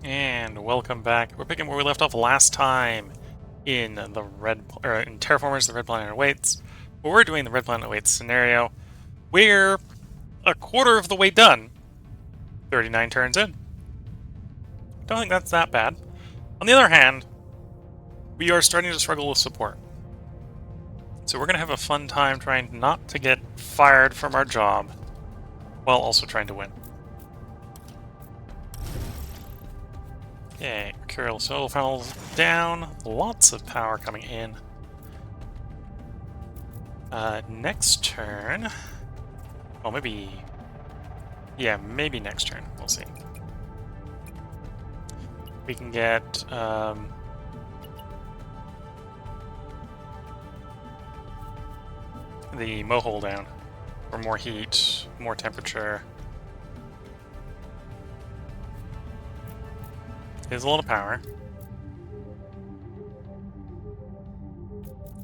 And welcome back. We're picking where we left off last time in in Terraformers, the Red Planet Awaits. But we're doing the Red Planet Awaits scenario. We're a quarter of the way done. 39 turns in. Don't think that's that bad. On the other hand, we are starting to struggle with support. So we're going to have a fun time trying not to get fired from our job while also trying to win. Okay, Mercurial solar panels down. Lots of power coming in. Next turn... Well, maybe... Yeah, maybe next turn. We'll see. We can get... the mohole down for more heat, more temperature. There's a lot of power.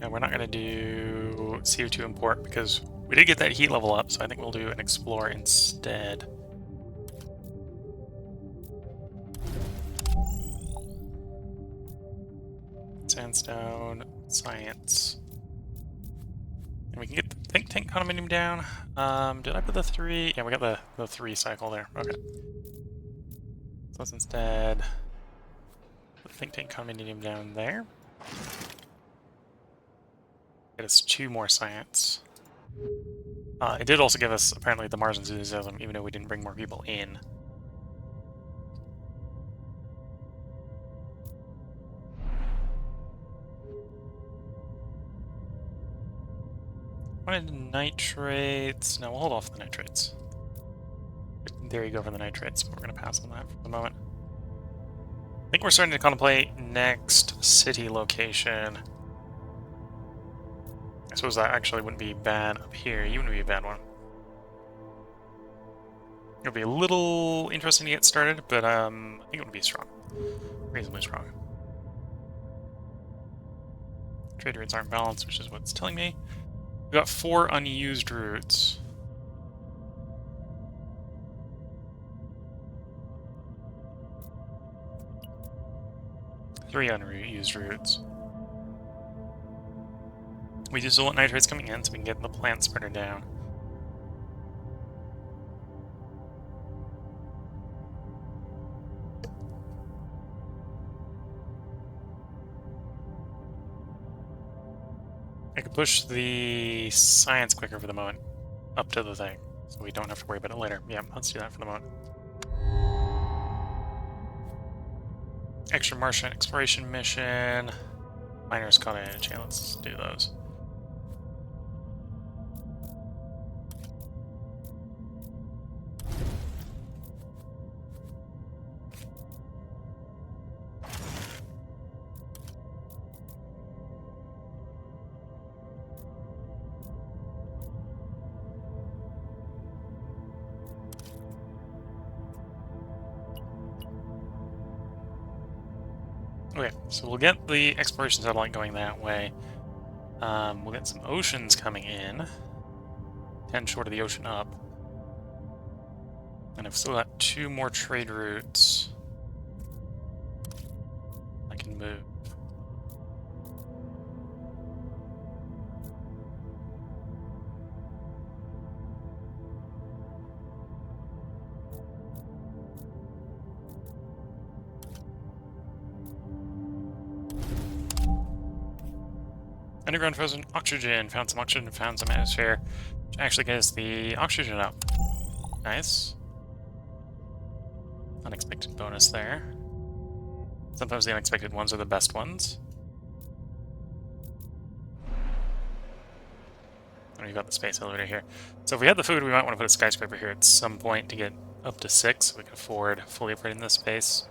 And we're not going to do CO2 import because we did get that heat level up, so I think we'll do an explore instead. Sandstone, science. And we can get the think tank condominium down. Did I put the 3? Yeah, we got the 3 cycle there. Okay. So let's instead put the think tank condominium down there. Get us 2 more science. It did also give us, apparently, the Mars enthusiasm, even though we didn't bring more people in. Wanted nitrates. No, we'll hold off the nitrates. There you go for the nitrates, but we're going to pass on that for the moment. I think we're starting to contemplate next city location. I suppose that actually wouldn't be bad up here. You wouldn't be a bad one. It'll be a little interesting to get started, but I think it would be strong. Reasonably strong. Trade routes aren't balanced, which is what it's telling me. We've got 4 unused routes. Three unused routes. We do still want nitrates coming in so we can get the plant spreader down. I could push the science quicker for the moment up to the thing, so we don't have to worry about it later. Yeah, let's do that for the moment. Extra Martian exploration mission. Miner's Cottage. Yeah, let's do those. Okay, so we'll get the exploration satellite going that way. We'll get some oceans coming in. 10 short of the ocean up. And I've still got 2 more trade routes I can move. Underground frozen oxygen. Found some oxygen, found some atmosphere. Which actually gets the oxygen up. Nice. Unexpected bonus there. Sometimes the unexpected ones are the best ones. And we've got the space elevator here. So if we had the food, we might want to put a skyscraper here at some point to get up to 6 so we can afford fully operating this space.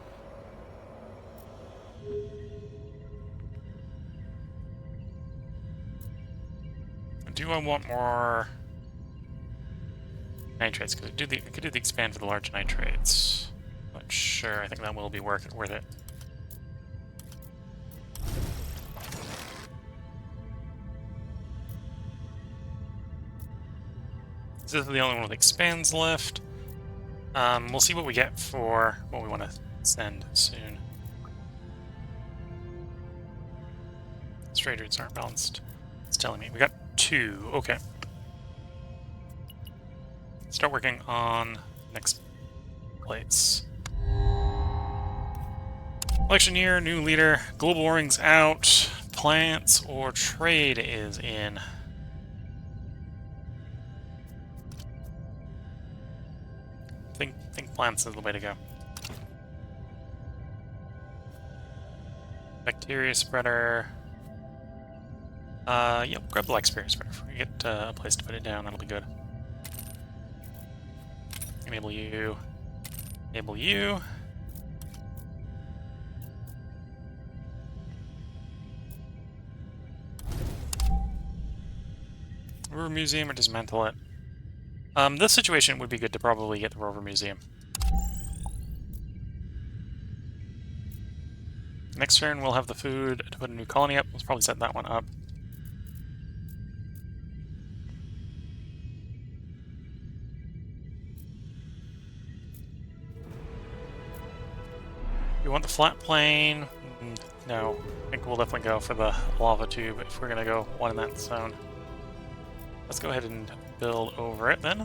Do I want more nitrates? Because I could do the expand for the large nitrates. But sure, I think that will be worth it. This is the only one with expands left. We'll see what we get for what we want to Send soon. Trade rates aren't balanced. It's telling me. We got 2. Okay. Start working on next place. Election year, new leader. Global warming's out. Plants or trade is in. Think plants is the way to go. Bacteria spreader. Yep, grab the bacteria spreader. If we get a place to put it down, that'll be good. Enable you. Enable you. Rover Museum or dismantle it. This situation would be good to probably get the Rover Museum. Next turn we'll have the food to put a new colony up. Let's probably set that one up. We want the flat plane. No, I think we'll definitely go for the lava tube if we're gonna go one in that zone. Let's go ahead and build over it then.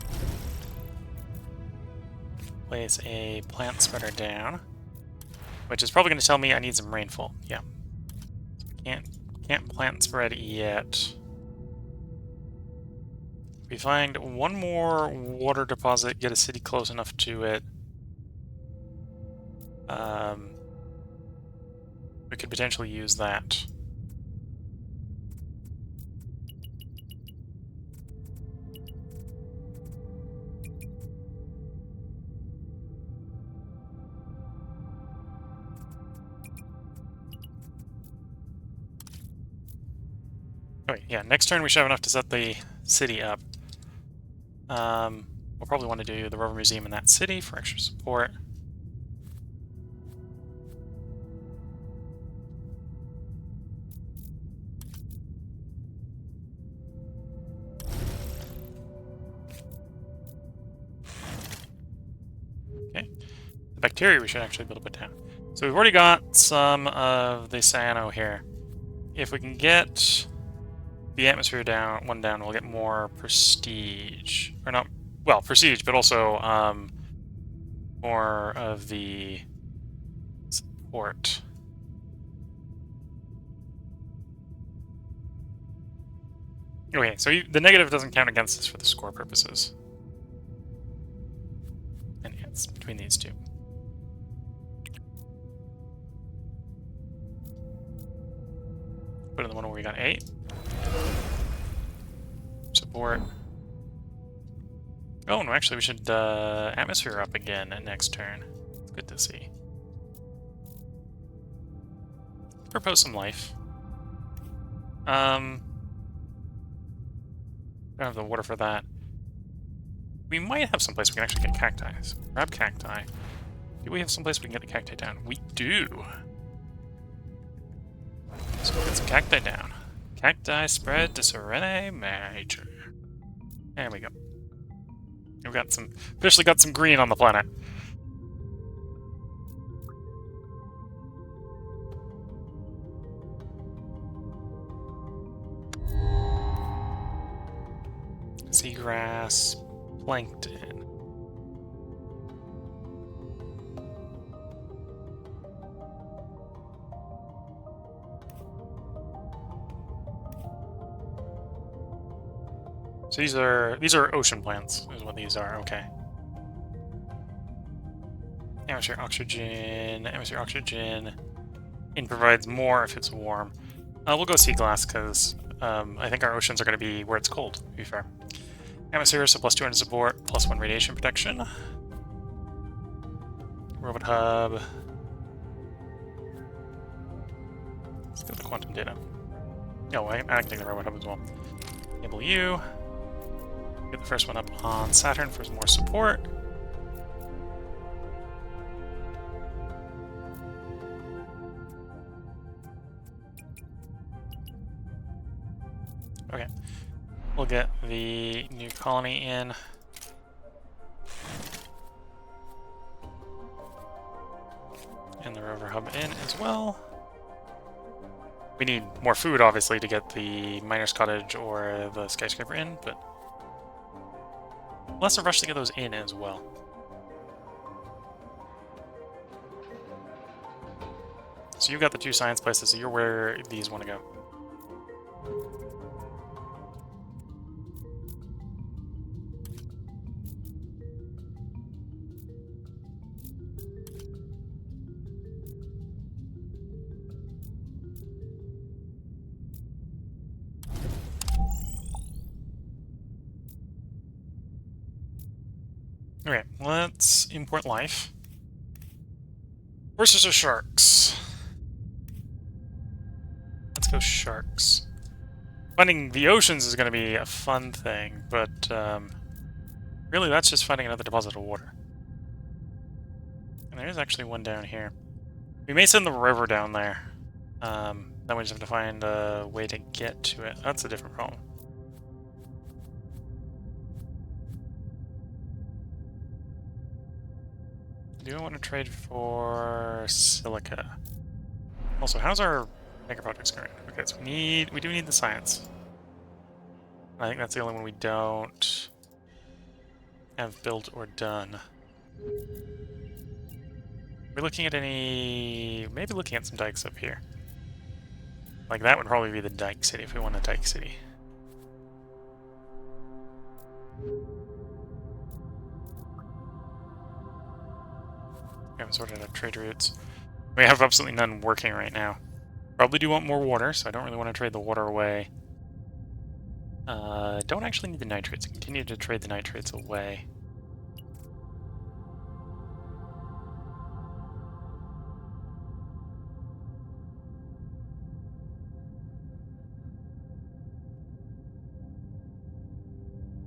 Place a plant spreader down, which is probably going to tell me I need some rainfall. Yeah, can't plant spread yet. We find one more water deposit, get a city close enough to it. We could potentially use that. Okay, yeah, next turn we should have enough to set the city up. We'll probably want to do the Rover Museum in that city for extra support. Okay, the bacteria we should actually be able to put down. So we've already got some of the cyano here. If we can get the atmosphere down, we'll get more prestige. Or not, well, prestige, but also more of the support. Okay, so the negative doesn't count against us for the score purposes. And yeah, it's between these two. Put in the one where we got 8. Support. Oh, no, actually we should atmosphere up again at next turn. It's good to see. Propose some life. Don't have the water for that. We might have someplace we can actually get cacti. So grab cacti. Do we have someplace we can get the cacti down? We do. So we'll get some cacti down. Cacti spread to Serene Major. There we go. We've got officially got some green on the planet. Seagrass, plankton. So these are ocean plants, is what these are. Okay. Atmosphere oxygen. Atmosphere oxygen. It provides more if it's warm. We'll go sea glass because I think our oceans are going to be where it's cold. To be fair. Atmosphere, so plus 200 support, plus 1 radiation protection. Robot hub. Let's go to the quantum data. Oh, I can take the robot hub as well. Enable you. Get the first one up on Saturn for some more support. Okay. We'll get the new colony in. turn the rover hub in as well. We need more food, obviously, to get the miner's cottage or the skyscraper in, but less of a rush to get those in as well. So you've got the 2 science places, so you're where these want to go. Okay, let's import life. Versus the sharks. Let's go sharks. Finding the oceans is going to be a fun thing, but really that's just finding another deposit of water. And there is actually one down here. We may send the river down there. Then we just have to find a way to get to it. That's a different problem. Do I want to trade for silica? Also, how's our mega projects going? Okay, so we do need the science. I think that's the only one we don't have built or done. We're looking at any... maybe looking at some dikes up here. Like, that would probably be the dike city if we want a dike city. We haven't sorted out trade routes. We have absolutely none working right now. Probably do want more water, so I don't really want to trade the water away. Don't actually need the nitrates. Continue to trade the nitrates away.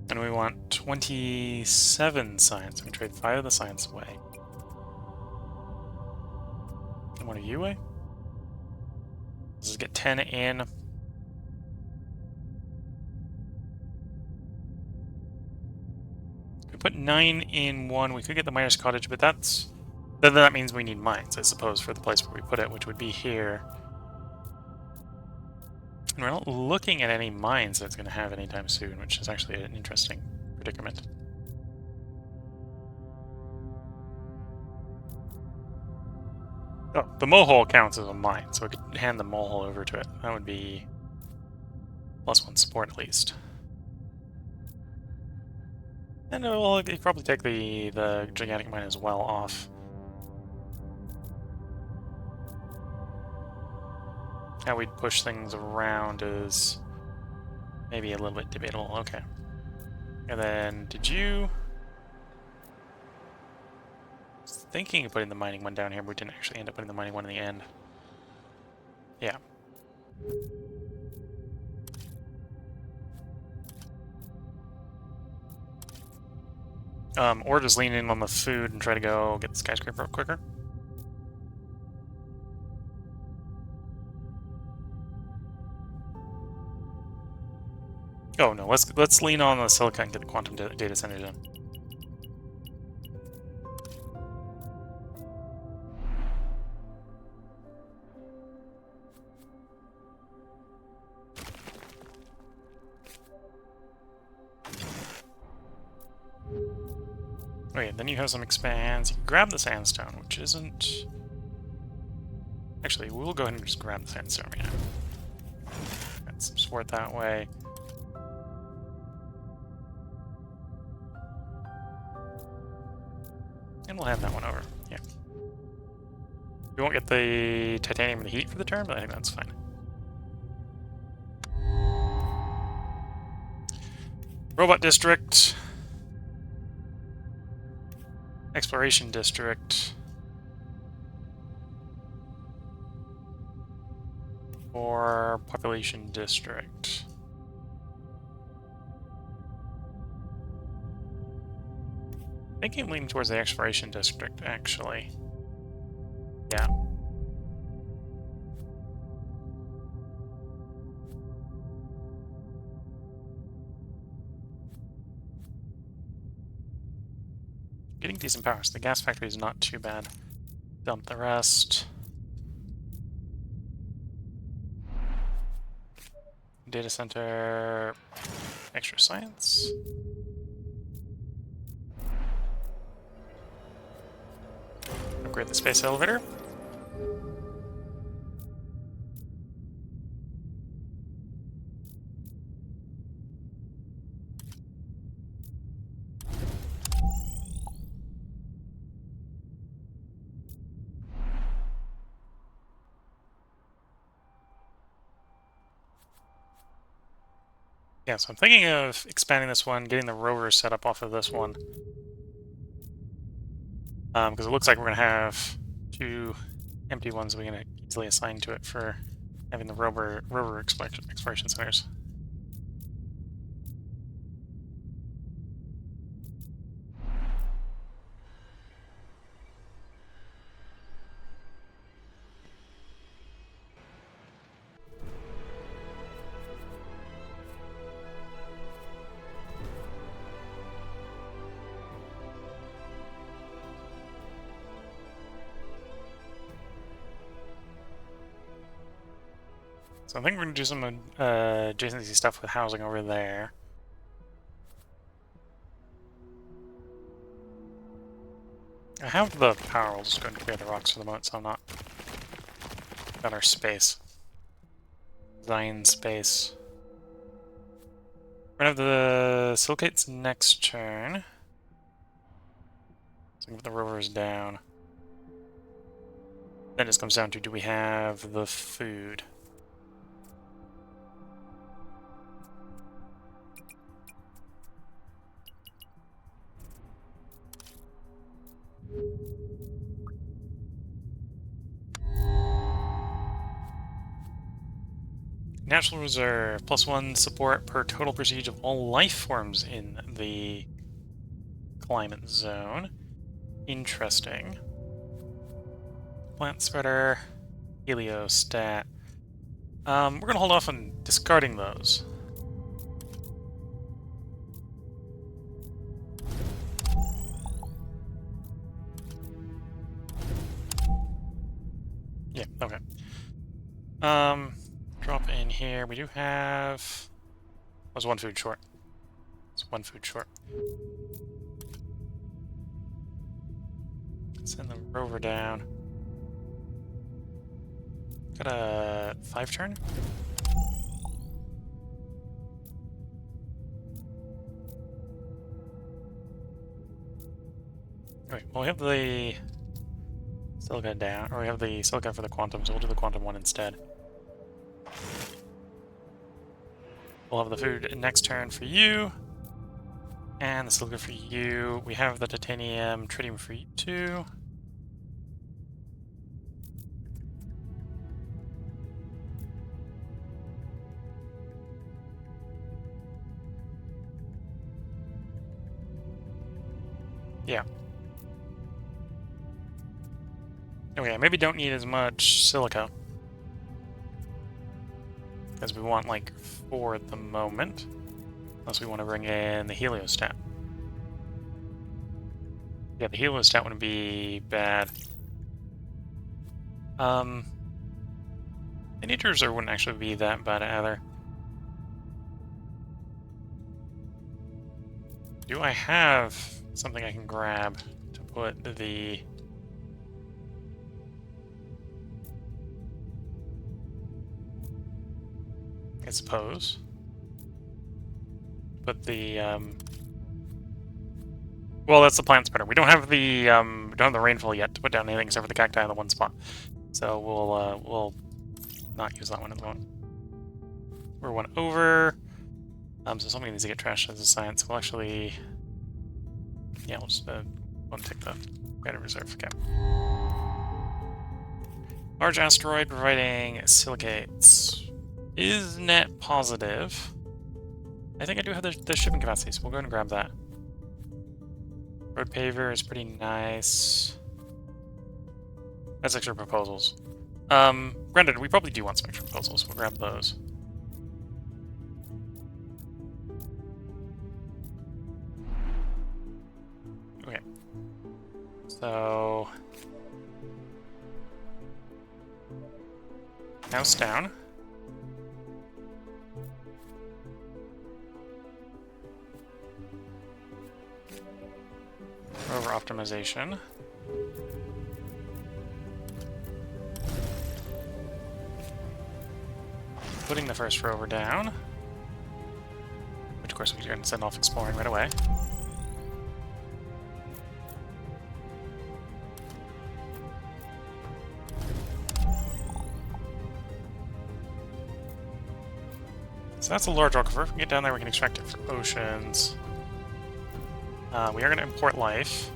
And we want 27 science. We can trade 5 of the science away. And 1 of you away? Let's just get 10 in. We put 9 in 1. We could get the miner's cottage, but that means we need mines, I suppose, for the place where we put it, which would be here. And we're not looking at any mines that's going to have anytime soon, which is actually an interesting predicament. Oh, the mole counts as a mine, so we could hand the mole over to it. That would be +1 support at least. And we'll probably take the gigantic mine as well off. How we'd push things around is maybe a little bit debatable. Okay. And then, did you... I was thinking of putting the mining one down here, but we didn't actually end up putting the mining one in the end. Yeah. Or just lean in on the food and try to go get the skyscraper up quicker. Oh no, let's lean on the silica and get the quantum data centers in. Okay, then you have some expands. You can grab the sandstone, which isn't... Actually, we'll go ahead and just grab the sandstone right now. Get some support that way. And we'll hand that one over. Yeah. We won't get the titanium and the heat for the turn, but I think that's fine. Robot district. Exploration district. Or population district. I think I'm leaning towards the exploration district, actually. Yeah. Getting decent power, so the gas factory is not too bad. Dump the rest. Data center, extra science. Upgrade the space elevator. Yeah, so I'm thinking of expanding this one, getting the rover set up off of this one. Because it looks like we're going to have 2 empty ones we can easily assign to it for having the rover exploration centers. So I think we're going to do some adjacency stuff with housing over there. I have the power, we'll just go and clear the rocks for the moment, so I'm not... Got our space. Design space. We're going to have the silicates next turn. So get the rovers down. Then it just comes down to, do we have the food? Natural Reserve, +1 support per total prestige of all life forms in the climate zone. Interesting. Plant spreader, heliostat. We're gonna hold off on discarding those. Yeah, okay. Drop in here. We do have... Was 1 food short. It's 1 food short. Send the rover down. Got a 5 turn? Okay, well we have the silica down, or we have the silica for the quantum, so we'll do the quantum one instead. We'll have the food next turn for you, and the silica for you. We have the titanium, tritium for you too. Yeah. Okay, maybe don't need as much silica, as we want like 4 at the moment, unless we want to bring in the heliostat. Yeah, the heliostat wouldn't be bad. The nature reserve wouldn't actually be that bad either. Do I have something I can grab to put the... I suppose. Put the, well, that's the plant spreader. We don't have the, don't have the rainfall yet to put down anything except for the cacti in the one spot. So we'll not use that one at the moment. We're 1 over. So something needs to get trashed as a science. We'll actually... Yeah, we'll just won't take the greater reserve. Okay. Large asteroid providing silicates. Is net positive. I think I do have the shipping capacity, so we'll go ahead and grab that. Road paver is pretty nice. That's extra proposals. Granted, we probably do want some extra proposals, so we'll grab those. Okay. So... House down. Rover optimization. Putting the first rover down. Which, of course, we're going to send off exploring right away. So that's a large aquifer. If we get down there, we can extract it for oceans. We are going to import life.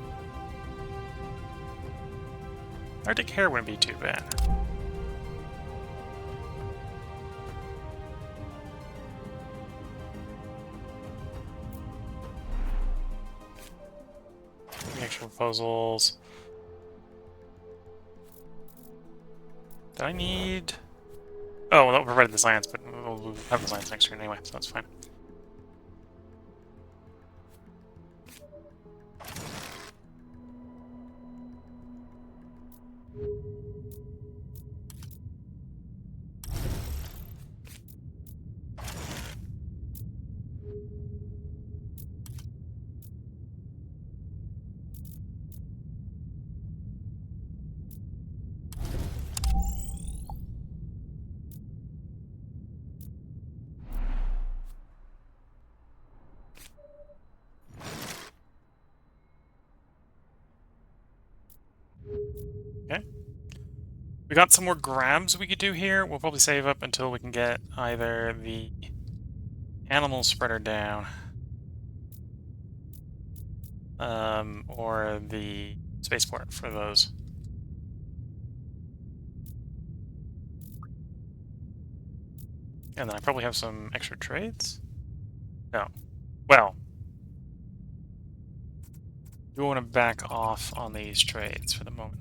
Arctic hare wouldn't be too bad. Extra proposals. Did I need... Oh, well, that provided the science, but we'll have the science next turn anyway, so that's fine. Okay. We got some more grabs we could do here. We'll probably save up until we can get either the animal spreader down, or the spaceport for those. And then I probably have some extra trades? No. Well, do want to back off on these trades for the moment.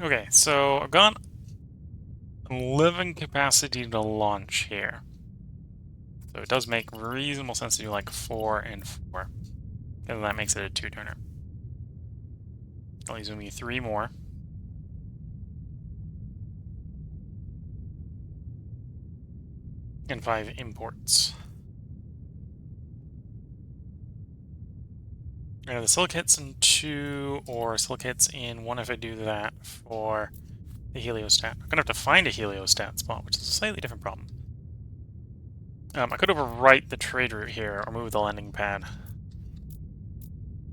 Okay, so I've got 11 capacity to launch here. So it does make reasonable sense to do like 4 and 4. And that makes it a 2-turner. That leaves me 3 more. And 5 imports. Either the silicates in 2 or silicates in 1 if I do that for the heliostat. I'm gonna have to find a heliostat spot, which is a slightly different problem. I could overwrite the trade route here or move the landing pad.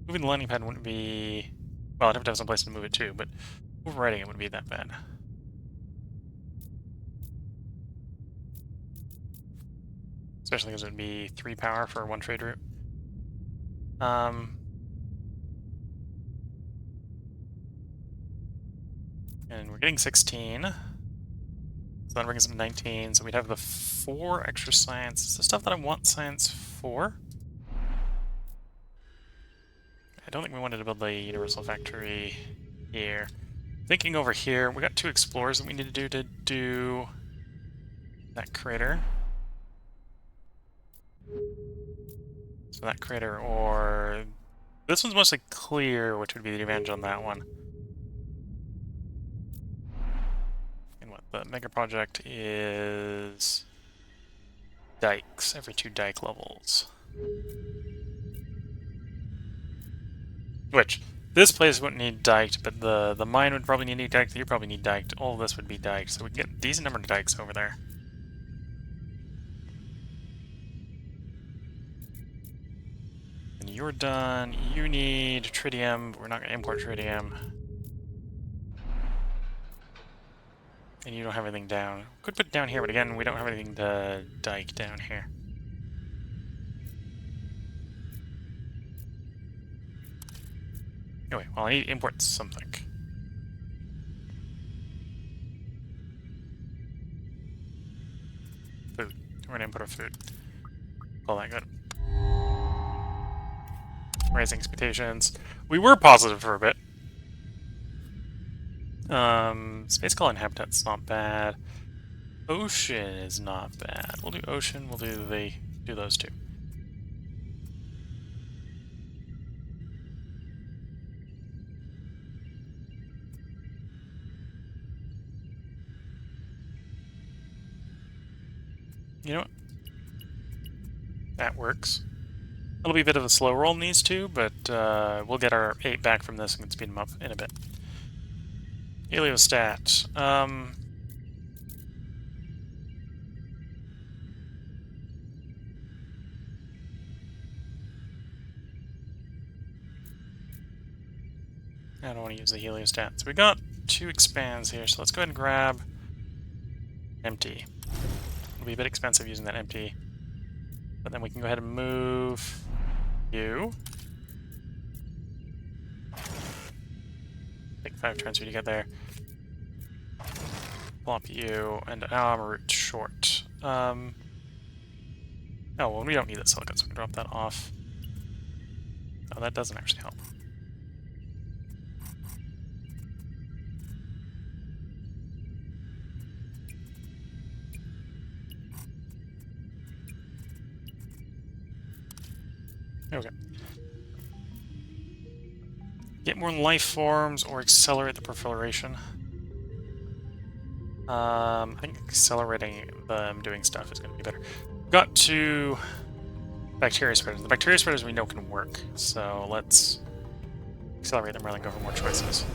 Moving the landing pad wouldn't be... Well, I'd have to have some place to move it to, but overwriting it wouldn't be that bad. Especially because it would be 3 power for 1 trade route. And we're getting 16. So that brings us to 19. So we'd have the 4 extra science. It's the stuff that I want science for. I don't think we wanted to build the universal factory here. Thinking over here, we got 2 explorers that we need to do that crater. So that crater, or this one's mostly clear, which would be the advantage on that one. And what the mega project is dikes every 2 dike levels. Which, this place wouldn't need diked, but the mine would probably need diked, you probably need diked, all of this would be diked, so we can get a decent number of dikes over there. And you're done, you need tritium, but we're not going to import tritium. And you don't have anything down. Could put it down here, but again, we don't have anything to dike down here. Anyway, well, I need to import something. Food. We're gonna import our food. Call that good. Raising expectations. We were positive for a bit. Space colony habitat's not bad. Ocean is not bad. We'll do ocean, we'll do those two. You know what? That works. It'll be a bit of a slow roll in these two, but we'll get our 8 back from this and can speed them up in a bit. Heliostat. I don't want to use the heliostat. So we got 2 expands here, so let's go ahead and grab empty. It'll be a bit expensive using that empty. But then we can go ahead and move you. Take 5 turns for you to get there. Plop you, and now I'm a route short. Oh, well, we don't need that silicon, so we can drop that off. Oh, that doesn't actually help. Okay. Get more life forms or accelerate the proliferation. I think accelerating them doing stuff is going to be better. Got 2 bacteria spreaders. The bacteria spreaders we know can work, so let's accelerate them rather than go for more choices.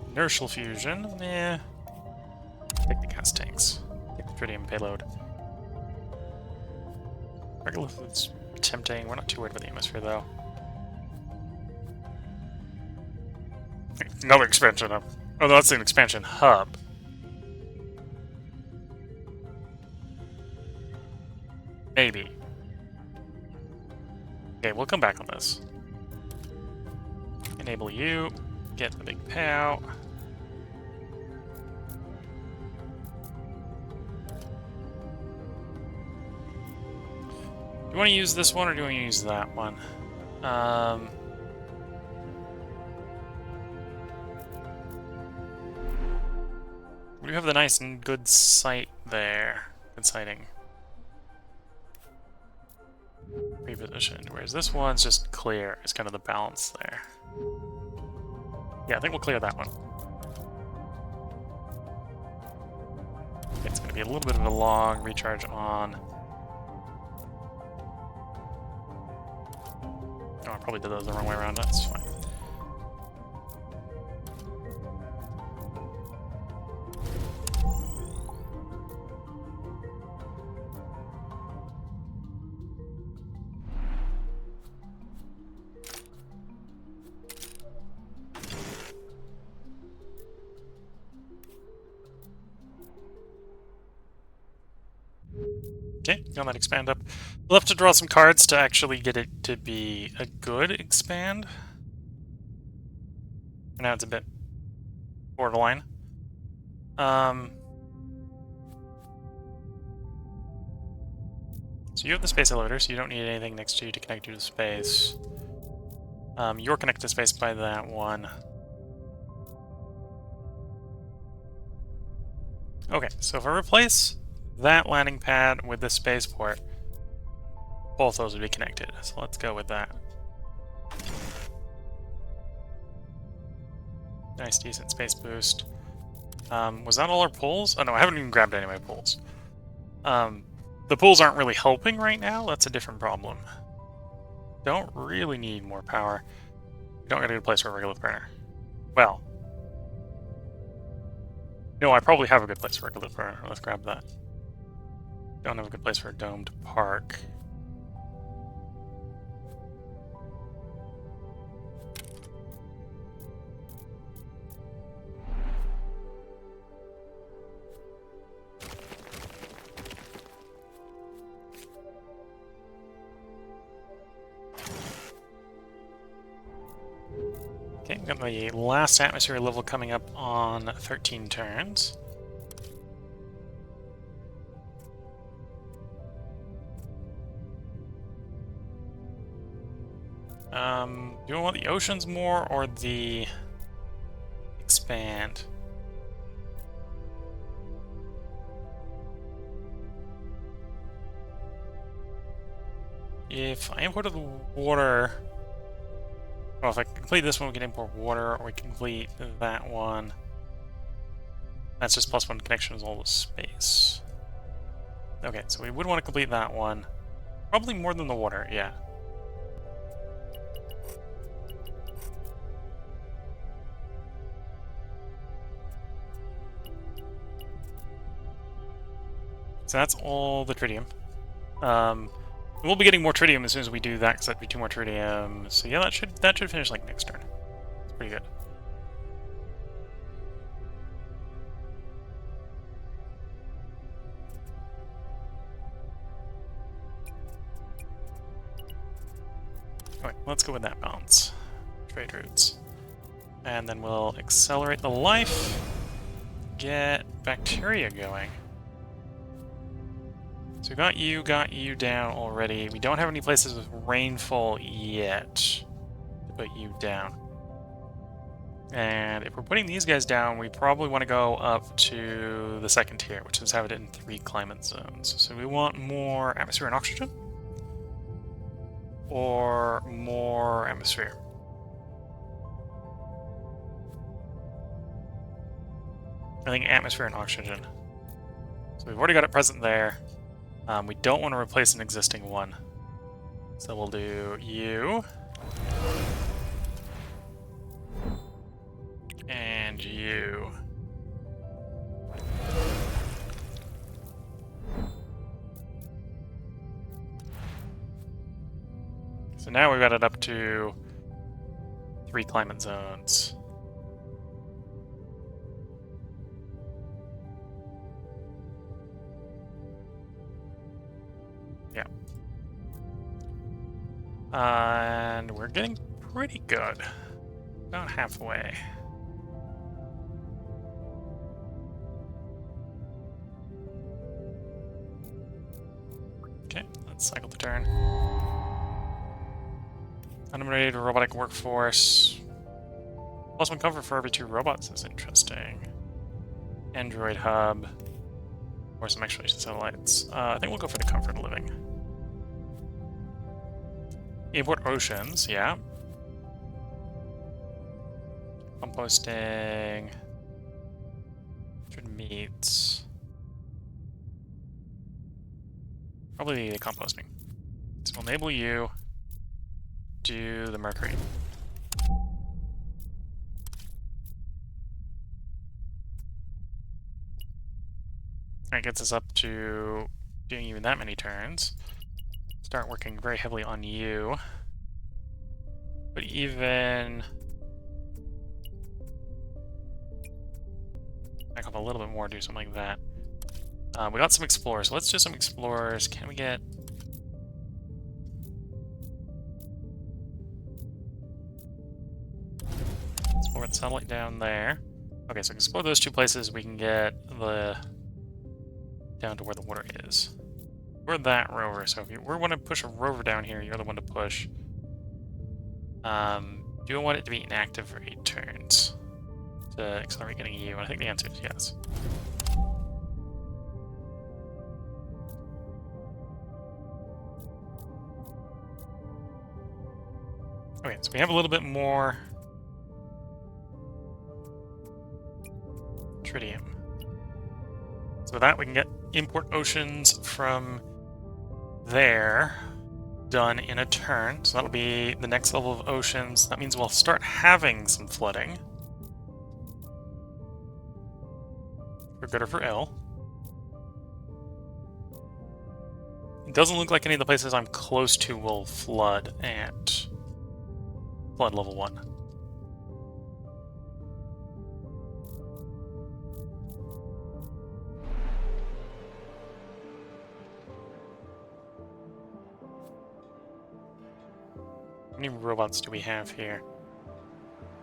Inertial fusion, eh. Take the gas tanks. Take the tritium payload. Regolith's tempting. We're not too worried about the atmosphere, though. Another expansion hub. Oh, that's an expansion hub. Maybe. Okay, we'll come back on this. Enable you. Get the big POW. Do you want to use this one or do you want to use that one? We have the nice and good sight there. Good sighting. Repositioned. Whereas this one's just clear. It's kind of the balance there. Yeah, I think we'll clear that one. It's going to be a little bit of a long recharge on. Oh, I probably did those the wrong way around. That's fine. Okay, got that expand up. We'll have to draw some cards to actually get it to be a good expand. For now it's a bit borderline. So you have the space elevator, so you don't need anything next to you to connect you to space. You're connected to space by that one. Okay, so if I replace that landing pad with the spaceport, both those would be connected. So let's go with that. Nice, decent space boost. Was that all our pulls? Oh no, I haven't even grabbed any of my pulls. The pulls aren't really helping right now. That's a different problem. Don't really need more power. We don't got a good place for a regular burner. Well. No, I probably have a good place for a regular burner. Let's grab that. Don't have a good place for a domed park. Okay, got the last atmosphere level coming up on 13 turns. Do you want the oceans more or the expand. If I imported the water... Well, if I complete this one, we can import water, or we can complete that one. That's just +1 connection is all the space. Okay, so we would want to complete that one. Probably more than the water, yeah. So that's all the tritium. We'll be getting more tritium as soon as we do that, because that'd be 2 more tritium. So yeah, that should finish like next turn. It's pretty good. Okay, let's go with that balance. Trade routes. And then we'll accelerate the life. Get bacteria going. So we got you down already. We don't have any places with rainfall yet to put you down. And if we're putting these guys down, we probably want to go up to the second tier, which is have it in 3 climate zones. So we want more atmosphere and oxygen? Or more atmosphere? I think atmosphere and oxygen. So we've already got it present there. We don't want to replace an existing one. So we'll do you. And you. So now we've got it up to 3 climate zones. Yeah. And we're getting pretty good. About halfway. Okay, let's cycle the turn. Unlimited robotic workforce. +1 comfort for every 2 robots is interesting. Android hub. Or some exploration satellites. I think we'll go for the comfort of living. Import oceans, yeah. Composting. Meats. Probably the composting. So we'll enable you. Do the mercury. That gets us up to doing even that many turns. Start working very heavily on you. But even... back up a little bit more, do something like that. We got some explorers, so let's do some explorers. Can we get... explore the satellite down there. Okay, so we can explore those 2 places, we can get the... down to where the water is. We're that rover, so if you want to push a rover down here, you're the one to push. Do you want it to be inactive for 8 turns to accelerate getting you? And I think the answer is yes. Okay, so we have a little bit more tritium. So with that, we can get import oceans from there done in a turn. So that'll be the next level of oceans. That means we'll start having some flooding. For good or for ill. It doesn't look like any of the places I'm close to will flood at flood level 1. How many robots do we have here?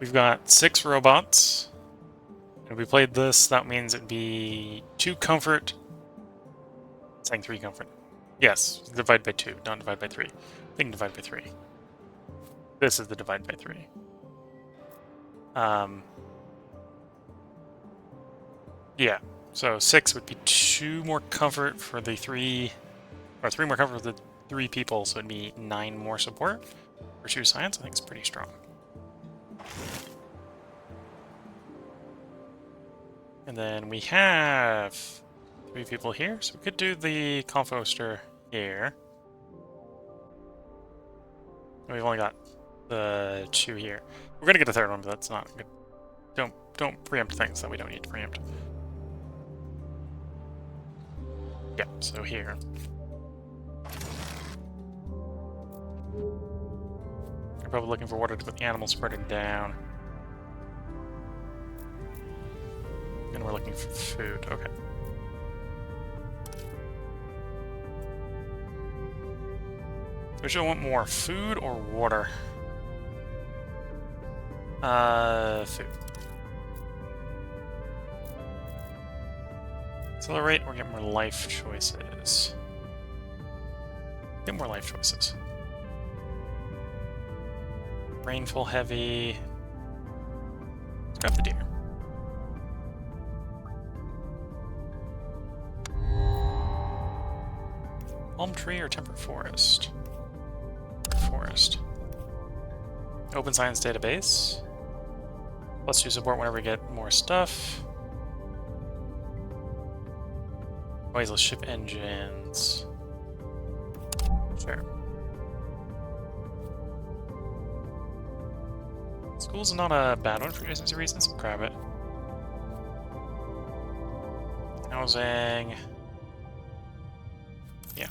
We've got 6 robots. If we played this, that means it'd be 2 comfort. I'm saying 3 comfort. Yes, divide by 2, not divide by 3. I think divide by 3. This is the divide by 3. Yeah, so 6 would be 2 more comfort for the 3, or 3 more comfort for the 3 people, so it'd be 9 more support. For 2 science, I think it's pretty strong. And then we have 3 people here, so we could do the Confoster here. We've only got the 2 here. We're gonna get a 3rd one, but that's not good. Don't preempt things that we don't need to preempt. Yeah, so here. We're probably looking for water to put the animals spreading down. And we're looking for food, okay. We should want more food or water. Food. Accelerate or get more life choices? Get more life choices. Rainfall heavy. Let's grab the deer. Palm tree or temperate forest? Forest. Open science database. +2 support whenever we get more stuff. Noiseless ship engines. Sure. School's not a bad one for agency reasons, so grab it. Housing. Yeah.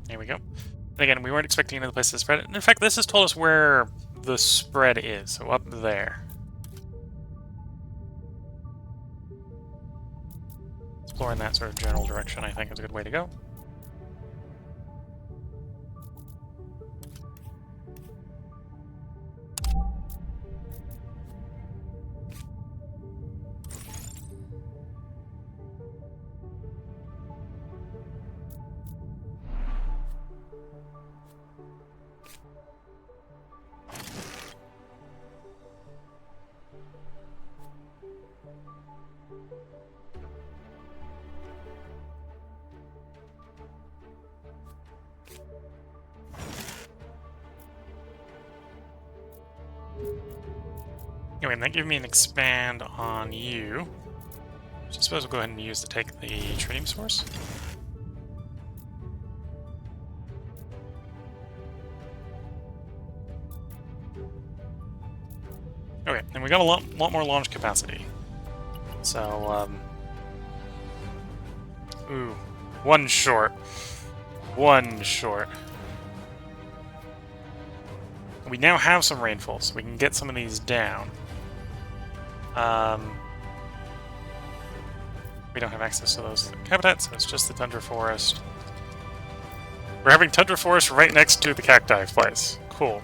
There we go. And again, we weren't expecting another place to spread. In fact, this has told us where the spread is, so up there. Exploring that sort of general direction, I think, is a good way to go. Anyway, that gave me an expand on you. So I suppose we'll go ahead and use to take the tritium source. Okay, and we got a lot more launch capacity. So, ooh, one short. One short. We now have some rainfall, so we can get some of these down. We don't have access to those habitats, so it's just the tundra forest. We're having tundra forest right next to the cacti place. Cool.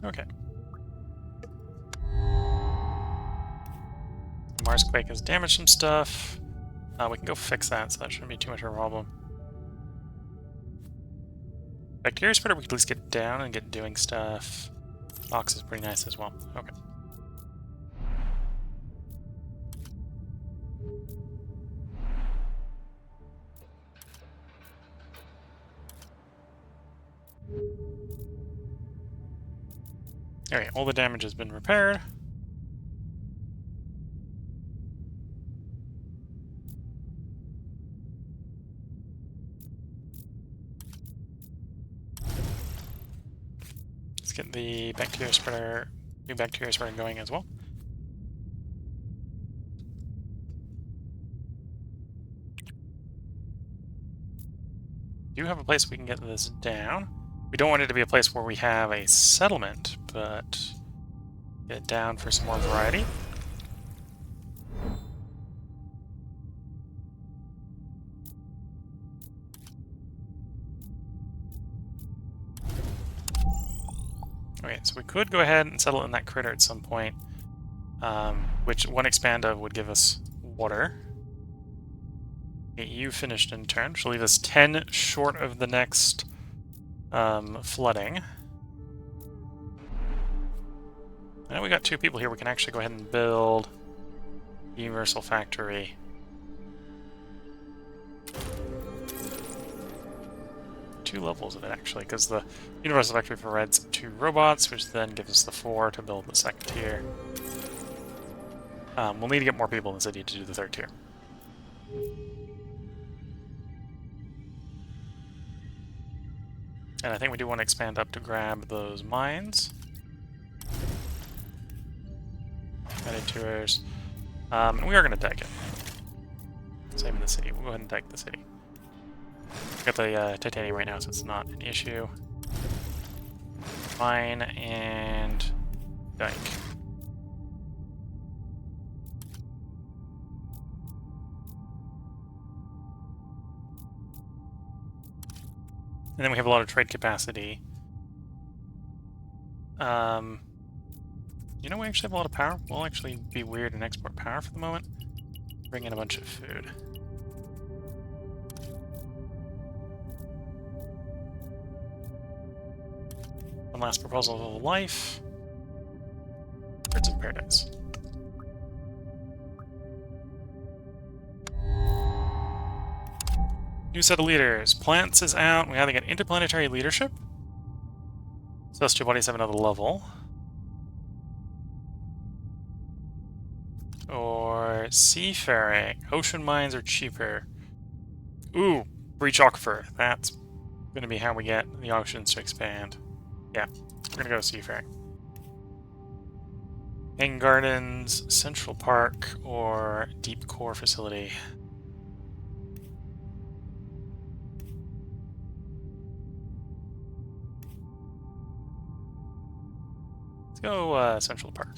Okay. Marsquake has damaged some stuff. We can go fix that, so that shouldn't be too much of a problem. Bacteria spreader, we can at least get down and get doing stuff. Box is pretty nice as well. Okay. Alright, all the damage has been repaired. Let's get the bacteria spreader, new bacteria spreader going as well. We do have a place we can get this down. We don't want it to be a place where we have a settlement, but get it down for some more variety. Okay, so we could go ahead and settle in that critter at some point, which one expanda would give us water. Okay, you finished in turn, which will leave us 10 short of the next flooding. Now we got 2 people here. We can actually go ahead and build the Universal Factory. Two levels of it, actually, because the Universal Factory provides 2 robots, which then gives us the 4 to build the second tier. We'll need to get more people in the city to do the third tier. And I think we do want to expand up to grab those mines. Added tours. And we are going to deck it. Same in the city. We'll go ahead and deck the city. Got the titanium right now, so it's not an issue. Mine and dike. And then we have a lot of trade capacity. You know, we actually have a lot of power. We'll actually be weird and export power for the moment. Bring in a bunch of food. One last proposal of life. Birds of Paradise. New set of leaders. Plants is out. We either get interplanetary leadership. Celestial bodies have another level. Or seafaring. Ocean mines are cheaper. Ooh, breach aquifer. That's going to be how we get the oceans to expand. Yeah, we're going to go seafaring. Hanging Gardens, Central Park, or Deep Core Facility. Let's go Central Park.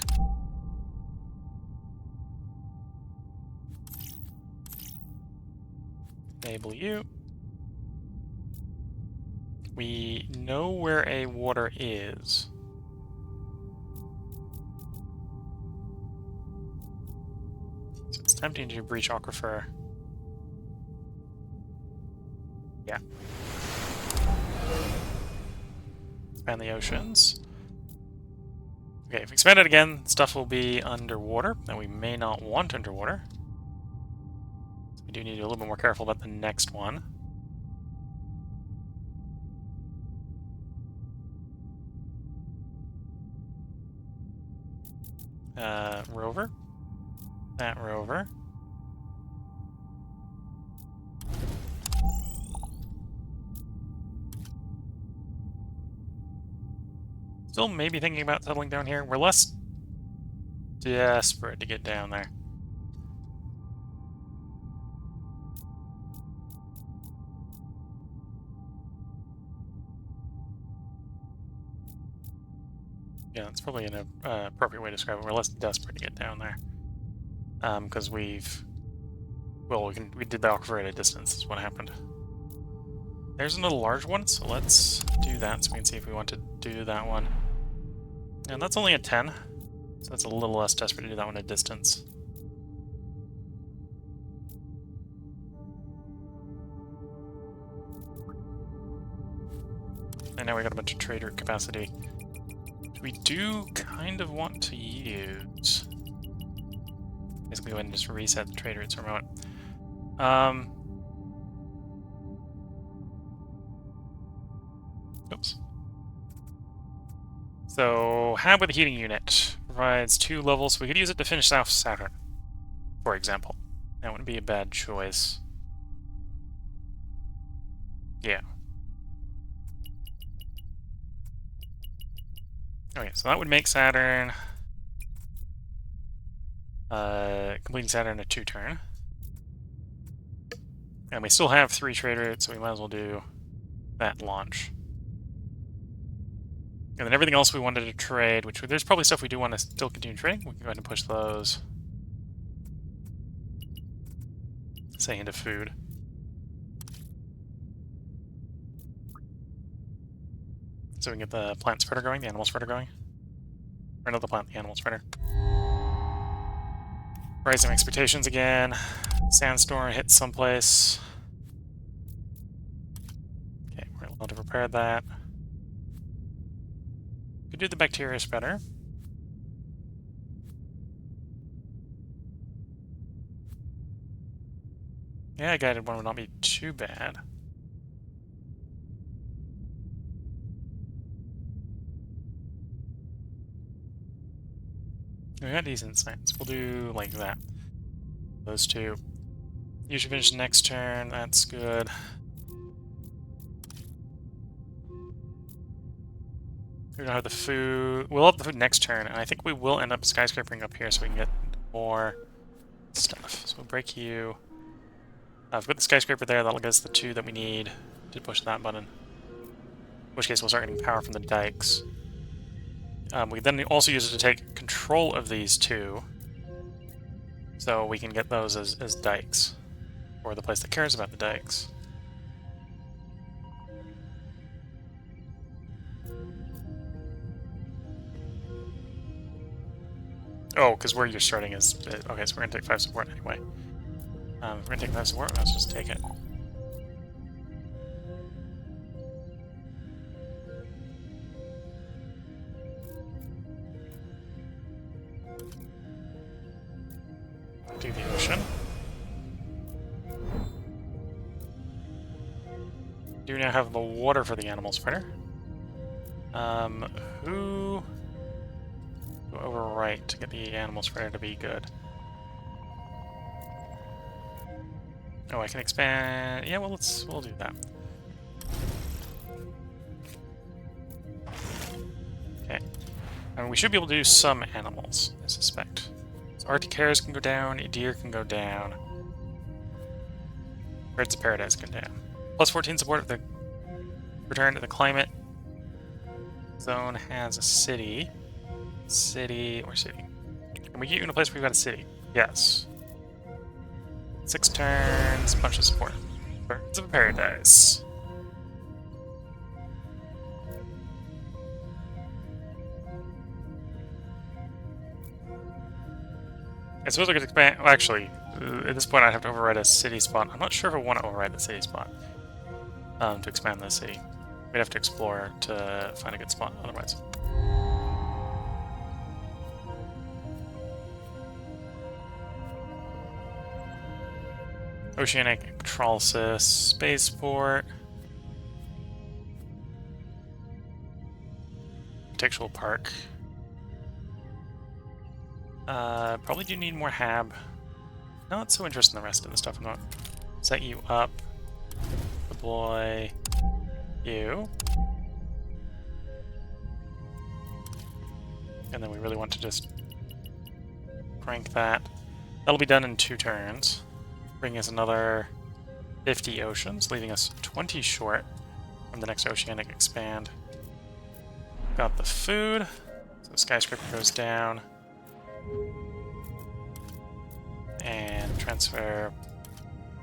Enable you. We know where a water is. So it's tempting to do breach aquifer. Yeah. Expand the oceans. Okay, if we expand it again, stuff will be underwater that we may not want underwater. So we do need to be a little bit more careful about the next one. Rover. That rover. Still maybe thinking about settling down here. We're less desperate to get down there. Yeah, that's probably an appropriate way to describe it. We're less desperate to get down there. Because we did the aquifer at a distance, is what happened. There's another large one, so let's do that so we can see if we want to do that one. And that's only a 10, so that's a little less desperate to do that one at distance. And now we got a bunch of trade route capacity. We do kind of want to use. Basically, go ahead and just reset the trade routes for a moment. Oops. So, how about the heating unit? Provides 2 levels. We could use it to finish South Saturn, for example. That wouldn't be a bad choice. Yeah. Okay, so that would make Saturn... completing Saturn a 2-turn. And we still have 3 trade routes, so we might as well do that launch. And then everything else we wanted to trade, which there's probably stuff we do want to still continue trading. We can go ahead and push those. Say into food. So we can get the plant spreader going, the animal spreader going. Or not the plant, the animal spreader. Rising expectations again. Sandstorm hit someplace. Okay, we're allowed to repair that. Could do the bacteria spreader. Yeah, a guided one would not be too bad. We got decent science. We'll do like that. Those two. You should finish next turn. That's good. We don't have the food. We'll have the food next turn, and I think we will end up skyscrapering up here so we can get more stuff. So we'll break you. I've got the skyscraper there. That'll get us the 2 that we need to push that button. In which case we'll start getting power from the dikes. We then also use it to take control of these 2, so we can get those as dikes, or the place that cares about the dikes. Oh, because where you're starting is... Okay, so we're going to take 5 support anyway. If we're going to take 5 support, let's just take it. Do the ocean. Do now have the water for the animal spreader. Who overwrite to get the animal spreader to be good? Oh, I can expand. Yeah, well, we'll do that. Okay. And we should be able to do some animals, I suspect. So Arctic hares can go down, deer can go down. Birds of Paradise can down. Plus 14 support of the return to the climate zone has a city. City or city. Can we get you in a place where you've got a city? Yes. 6 turns, bunch of support. Birds of Paradise. I suppose I could expand. Well, actually, at this point, I'd have to override a city spot. I'm not sure if I want to override the city spot to expand the city. We'd have to explore to find a good spot otherwise. Oceanic Patrolsis, Spaceport. Architectural Park. Probably do need more hab. Not so interested in the rest of the stuff. I'm going to set you up. Deploy you. And then we really want to just crank that. That'll be done in 2 turns. Bring us another 50 oceans, leaving us 20 short from the next oceanic expand. Got the food. So skyscraper goes down. And transfer.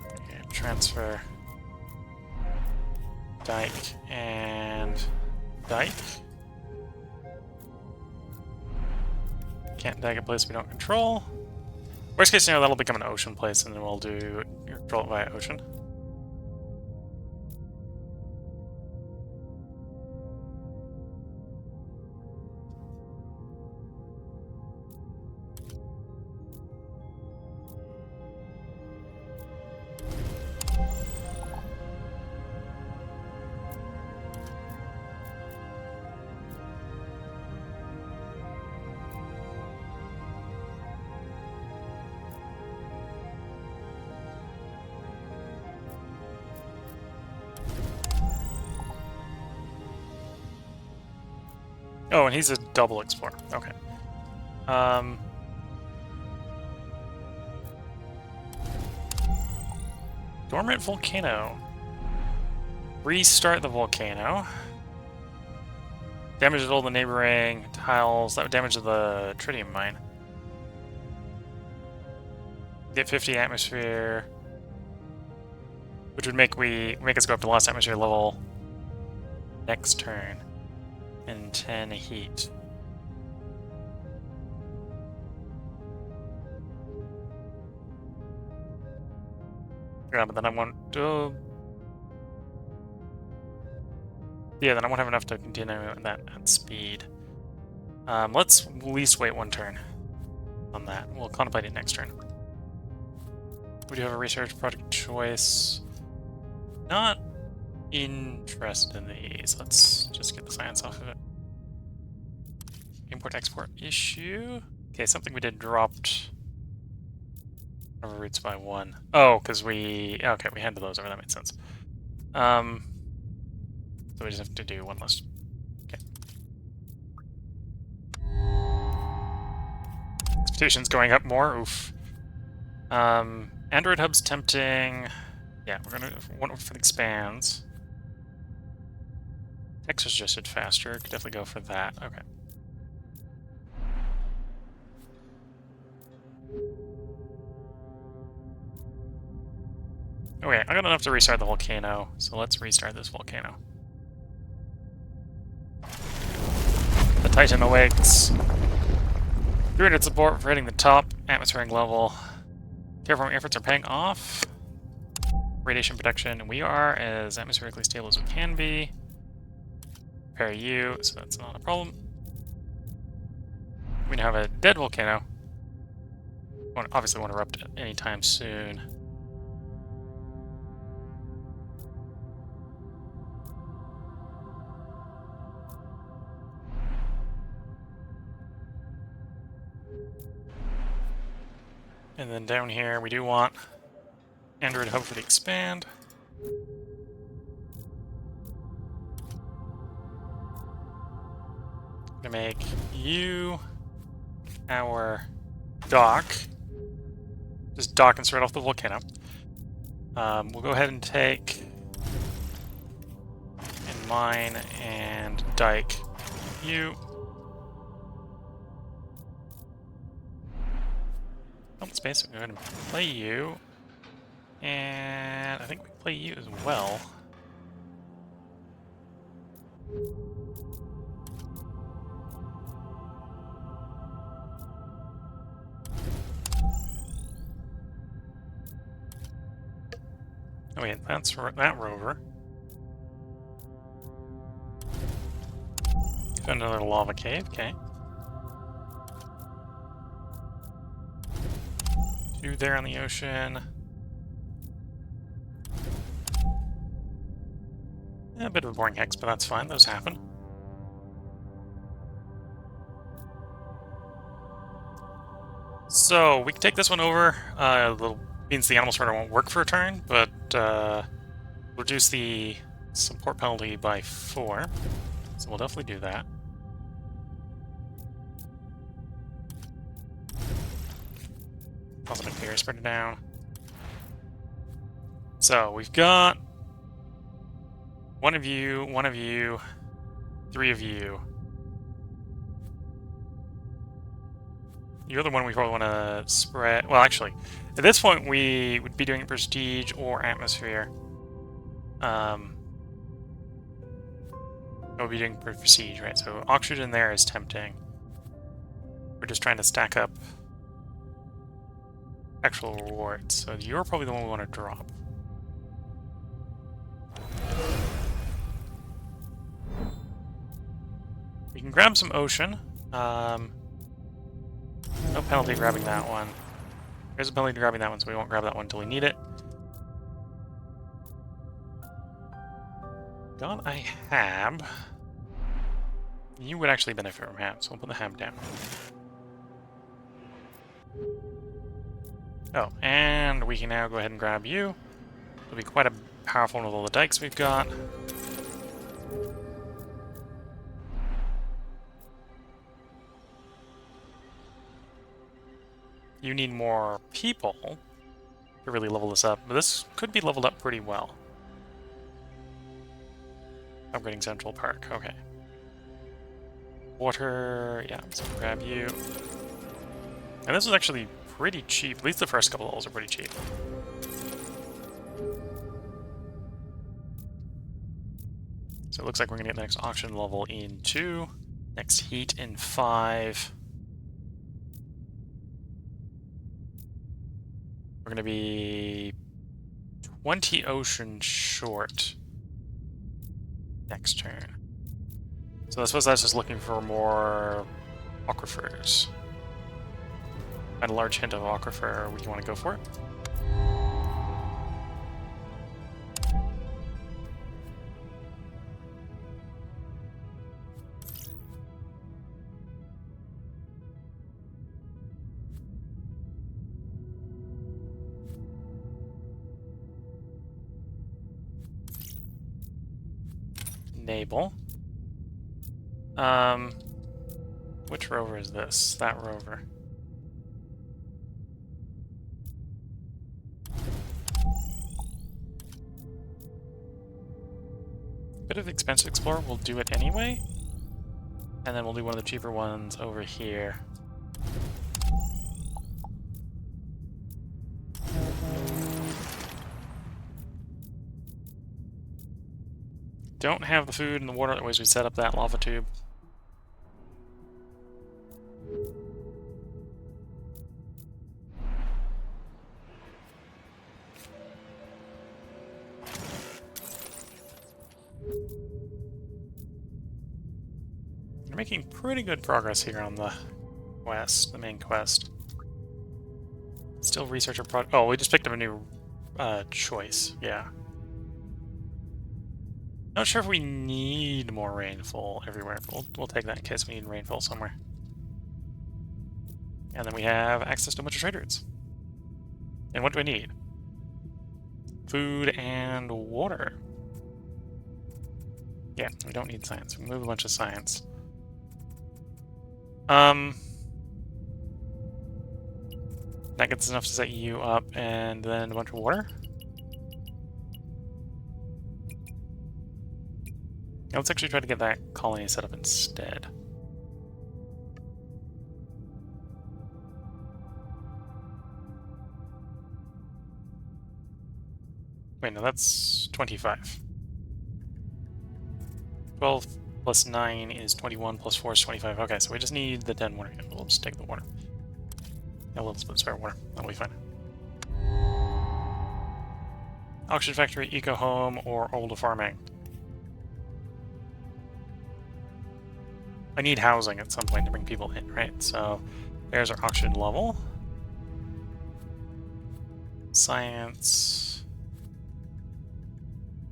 Okay, transfer. Dike and dike. Can't dike a place we don't control. Worst case scenario, that'll become an ocean place, and then we'll do control it via ocean. Oh, and he's a double explorer. Okay. Dormant volcano. Restart the volcano. Damages all the neighboring tiles. That would damage the tritium mine. Get 50 atmosphere, which would make us go up to last atmosphere level next turn. And 10 heat. Yeah, but then I won't... yeah, then I won't have enough to continue that at speed. Let's at least wait one turn on that. We'll contemplate it next turn. We do have a research project choice. Not interested in these. Let's just get the science off of it. Import-export issue. Okay, something we did dropped routes by 1. Oh, because we... okay, we handed those over. That makes sense. So we just have to do one less. Okay. Expectations going up more. Oof. Android hub's tempting. Yeah, we're gonna one for the expands. Text was just faster. Could definitely go for that. Okay. Okay, I got enough to restart the volcano, so let's restart this volcano. The Titan awakes. 300 support for hitting the top atmospheric level. Terraforming efforts are paying off. Radiation protection, we are as atmospherically stable as we can be. Repair you, so that's not a problem. We now have a dead volcano. Obviously won't erupt anytime soon. And then down here, we do want Android hub for the expand. Gonna make you our dock. Just dock and straight off the volcano. We'll go ahead and take and mine and dike you. Oh, space. We'll go ahead and play you. And I think we play you as well. Oh wait, that's that rover. Found another lava cave, okay. 2 there on the ocean. Yeah, a bit of a boring hex, but that's fine, those happen. So, we can take this one over. Means the animal spreader won't work for a turn, but reduce the support penalty by 4. So we'll definitely do that. Positive barrier spreader down. So we've got 1 of you, 1 of you, 3 of you. The other one we probably want to spread... well, actually, at this point we would be doing prestige or atmosphere. We'll be doing prestige, right? So oxygen there is tempting. We're just trying to stack up actual rewards. So you're probably the one we want to drop. We can grab some ocean. No penalty grabbing that one. There's a penalty to grabbing that one, so we won't grab that one until we need it. Got a hab. You would actually benefit from hab, so we'll put the hab down. Oh, and we can now go ahead and grab you. It'll be quite a powerful one with all the dikes we've got. You need more people to really level this up, but this could be leveled up pretty well. Upgrading Central Park, okay. Water, yeah, let's grab you. And this was actually pretty cheap. At least the first couple levels are pretty cheap. So it looks like we're gonna get the next auction level in 2, next heat in 5. We're gonna be 20 ocean short next turn. So I suppose that's just looking for more aquifers. Find a large hint of aquifer. Would you want to go for it? Enable. Which rover is this? That rover. Bit of expensive explorer, we'll do it anyway. And then we'll do one of the cheaper ones over here. Don't have the food and the water, otherwise we set up that lava tube. We're making pretty good progress here on the quest, the main quest. Still researcher project. Oh, we just picked up a new choice. Yeah. Not sure if we need more rainfall everywhere, but we'll take that in case we need rainfall somewhere. And then we have access to a bunch of trade routes. And what do I need? Food and water. Yeah, we don't need science. We move a bunch of science. That gets enough to set you up, and then a bunch of water. Now let's actually try to get that colony set up instead. Wait, no, that's 25. 12 plus 9 is 21, plus 4 is 25. Okay, so we just need the 10 water. We'll just take the water. A little bit of spare water. That'll be fine. Auction factory, eco home, or older farming. I need housing at some point to bring people in, right? So there's our auction level. Science.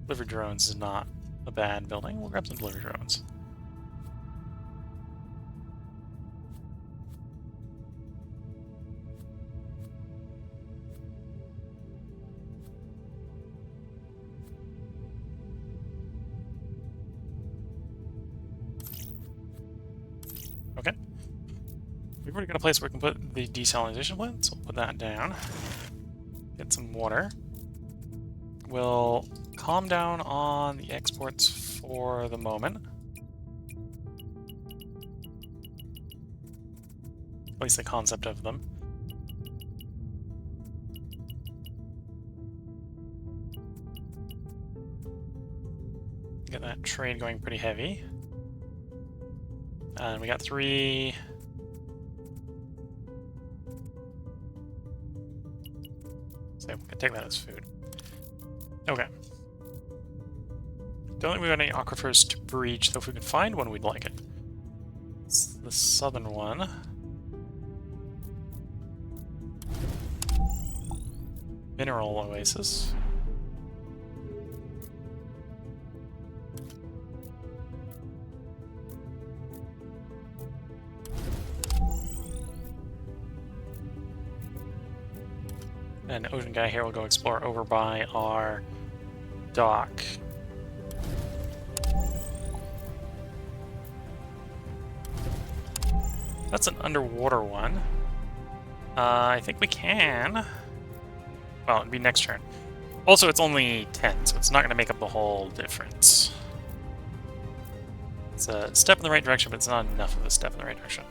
Delivery drones is not a bad building. We'll grab some delivery drones. Okay. We've already got a place where we can put the desalinization plant, so we'll put that down. Get some water. We'll calm down on the exports for the moment. At least the concept of them. Get that trade going pretty heavy. And we got 3... So we can take that as food. Okay. Don't think we have any aquifers to breach, though if we can find one, we'd like it. It's the southern one. Mineral oasis. And Ocean Guy here will go explore over by our dock. That's an underwater one. I think we can. Well, it'd be next turn. Also, it's only 10, so it's not going to make up the whole difference. It's a step in the right direction, but it's not enough of a step in the right direction.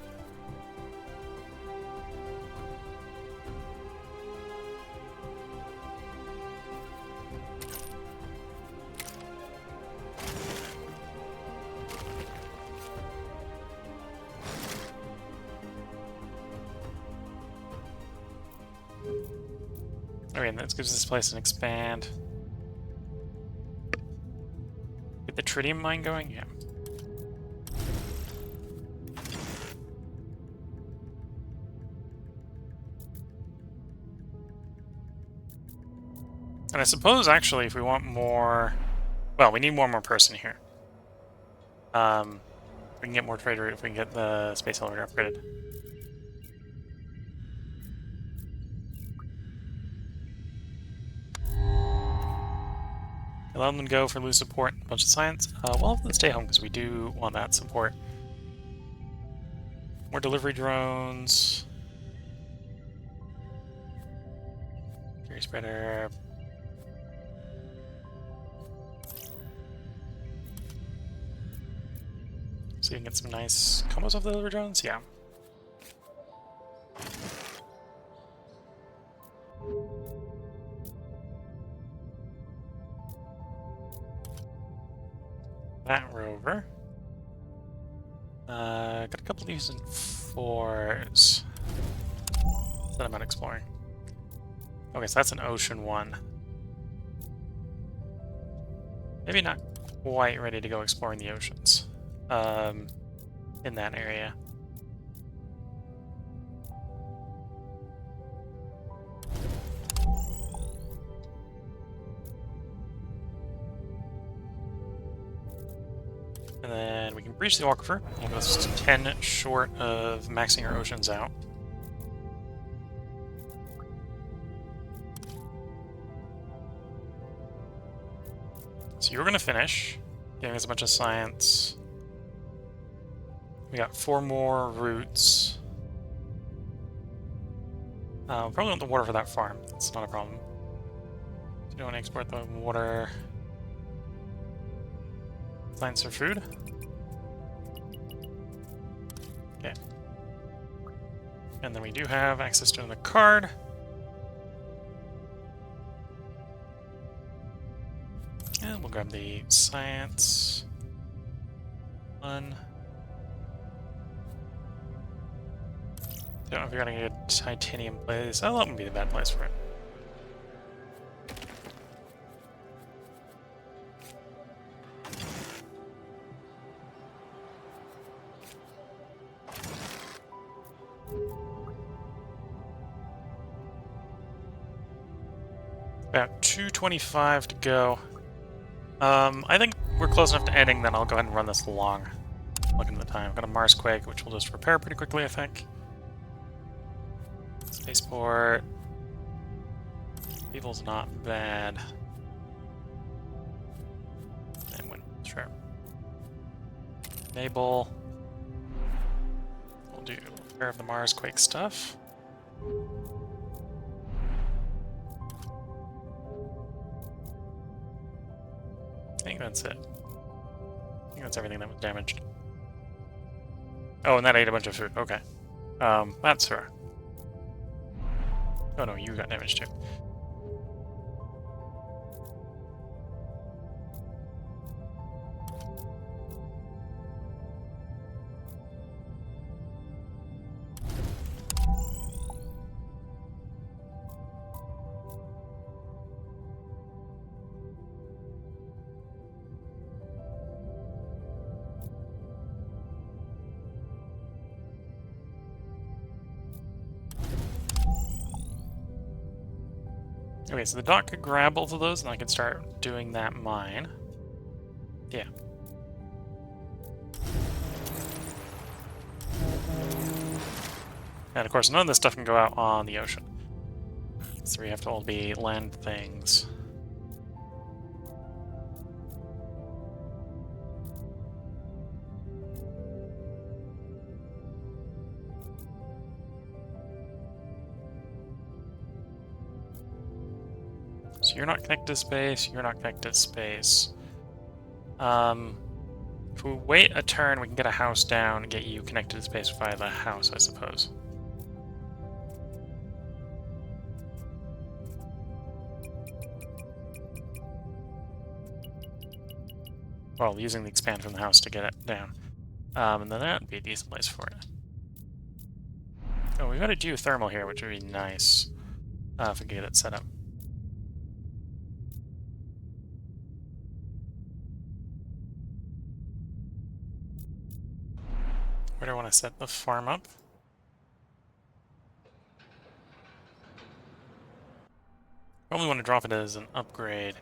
Okay, and that gives this place an expand. Get the tritium mine going? Yeah. And I suppose, actually, if we want more... Well, we need one more person here. We can get more trade route if we can get the space elevator upgraded. Let them go for loose support, a bunch of science. We'll have them stay home because we do want that support. More delivery drones. Carry spreader. So you can get some nice combos off the delivery drones? Yeah. That rover. Got a couple decent 4s that I'm not exploring. Okay, so that's an ocean one. Maybe not quite ready to go exploring the oceans in that area. And then we can breach the aquifer. We'll go 10 short of maxing our oceans out. So you're going to finish, giving us a bunch of science. We got 4 more routes. Probably want the water for that farm. That's not a problem. So you want to export the water. Science for food. Okay. And then we do have access to the card. And we'll grab the science one. Don't know if you're gonna get a titanium place. Oh, that wouldn't be the bad place for it. About 225 to go. I think we're close enough to ending, then I'll go ahead and run this long. Looking at the time. I've got a Mars Quake, which will just repair pretty quickly, I think. Spaceport. People's not bad. And win, sure. Enable. We'll do repair of the Mars Quake stuff. I think that's it. I think that's everything that was damaged. Oh, and that ate a bunch of food. Okay. That's her. Oh no, you got damaged too. Okay, so the dock could grab both of those, and I can start doing that mine. Yeah. And of course, none of this stuff can go out on the ocean. So we have to all be land things. So you're not connected to space, you're not connected to space. If we wait a turn, we can get a house down and get you connected to space via the house, I suppose. Well, using the expand from the house to get it down. And then that would be a decent place for it. Oh, we've got a geothermal here, which would be nice if we could get it set up. where do I want to set the farm up? Probably want to drop it as an upgrade.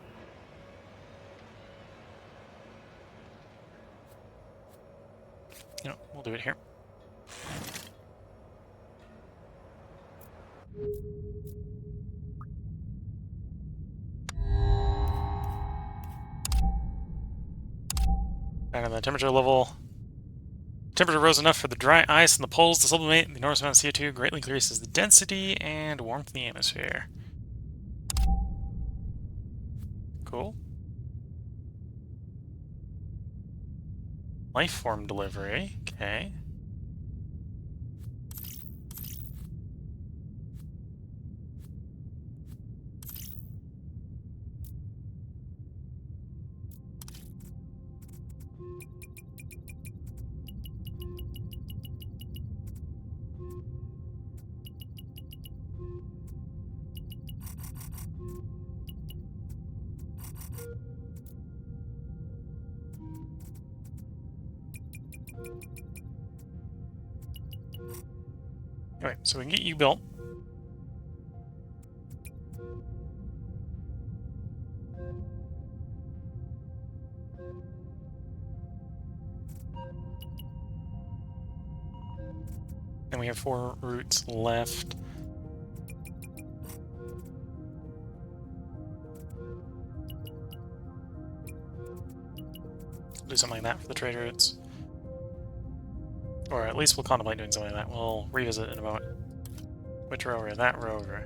You know, we'll do it here. Back on the temperature level. Temperature rose enough for the dry ice in the poles to sublimate. The enormous amount of CO2 greatly increases the density and warmth of the atmosphere. Cool. Life form delivery. Okay. Alright, so we can get you built. And we have 4 routes left. Do something like that for the trade routes. Or at least we'll contemplate doing something like that. We'll revisit in a moment. Which rover? That rover.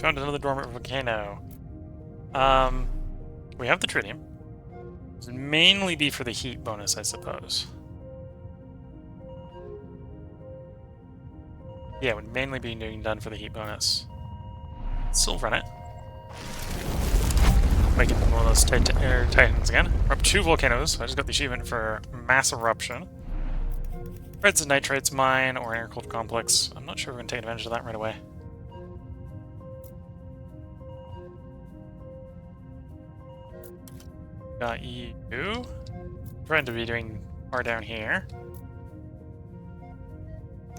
Found another dormant volcano. We have the tritium. This would mainly be for the heat bonus, I suppose. Yeah, it would mainly be being done for the heat bonus. Still run it. Make it one of those titans again. We're up 2 volcanoes. I just got the achievement for mass eruption. Reds and nitrates mine or agriculture complex. I'm not sure we're going to take advantage of that right away. Got you. Trying to be doing far down here.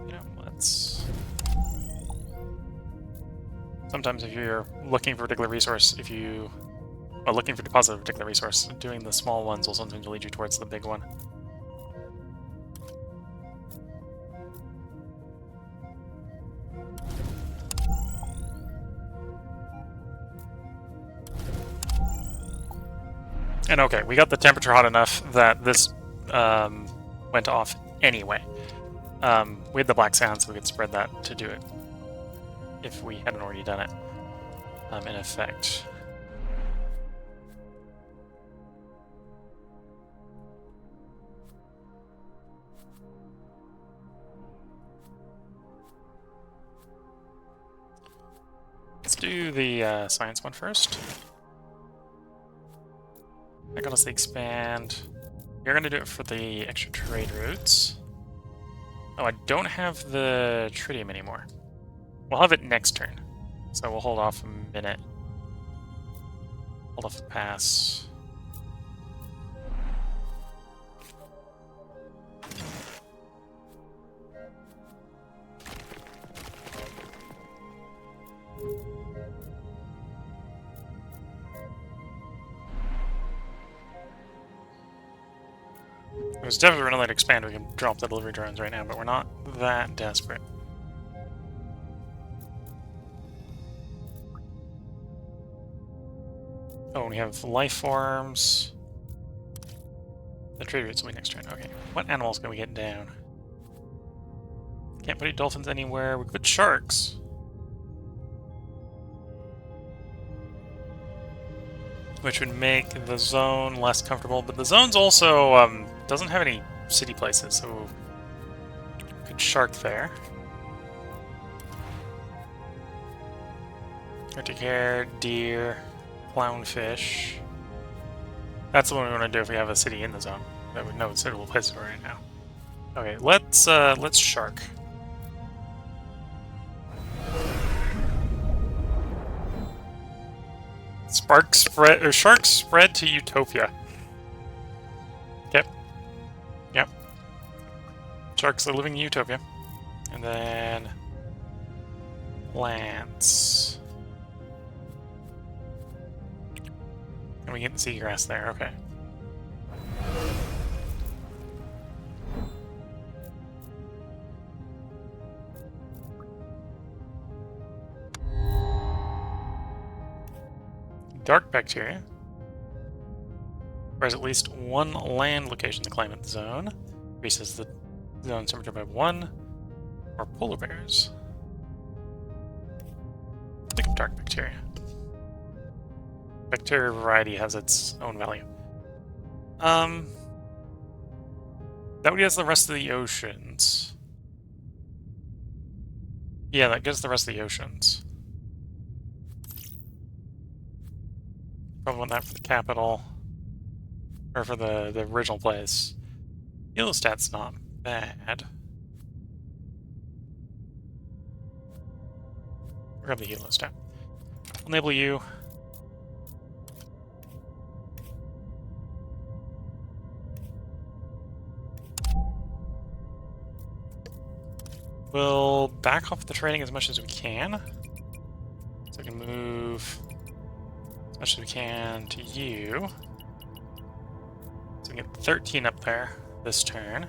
You know, let's... Sometimes if you're looking for a particular resource, if you are looking for deposit of a particular resource, doing the small ones will sometimes lead you towards the big one. And okay, we got the temperature hot enough that this went off anyway. We had the black sand, so we could spread that to do it if we hadn't already done it, in effect. Let's do the science one first. I gotta say expand. You're gonna do it for the extra trade routes. Oh, I don't have the tritium anymore. We'll have it next turn. So we'll hold off a minute. Hold off the pass. There's definitely another to expand. We can drop the delivery drones right now, but we're not that desperate. Oh, we have life forms. The trade routes will be next turn. Okay, what animals can we get down? Can't put any dolphins anywhere. We could put sharks. Which would make the zone less comfortable, but the zone's also doesn't have any city places, so we could shark there. Arctic hare, deer, clownfish. That's the one we want to do if we have a city in the zone that we know it's suitable places for right now. Okay, let's shark. Sharks spread to Utopia. Sharks are living in Utopia. And then plants. And we get the seagrass there, okay. Dark bacteria. Requires at least one land location in the climate zone. Increases the zone temperature by 1. Or polar bears. Think of dark bacteria. Bacteria variety has its own value. That would get us the rest of the oceans. Yeah, that gets the rest of the oceans. Probably want that for the capital. Or for the original place. Helostat's not bad. Grab the helostat. I'll enable you. We'll back off the trading as much as we can. So we can move as much as we can to you. So we get 13 up there this turn.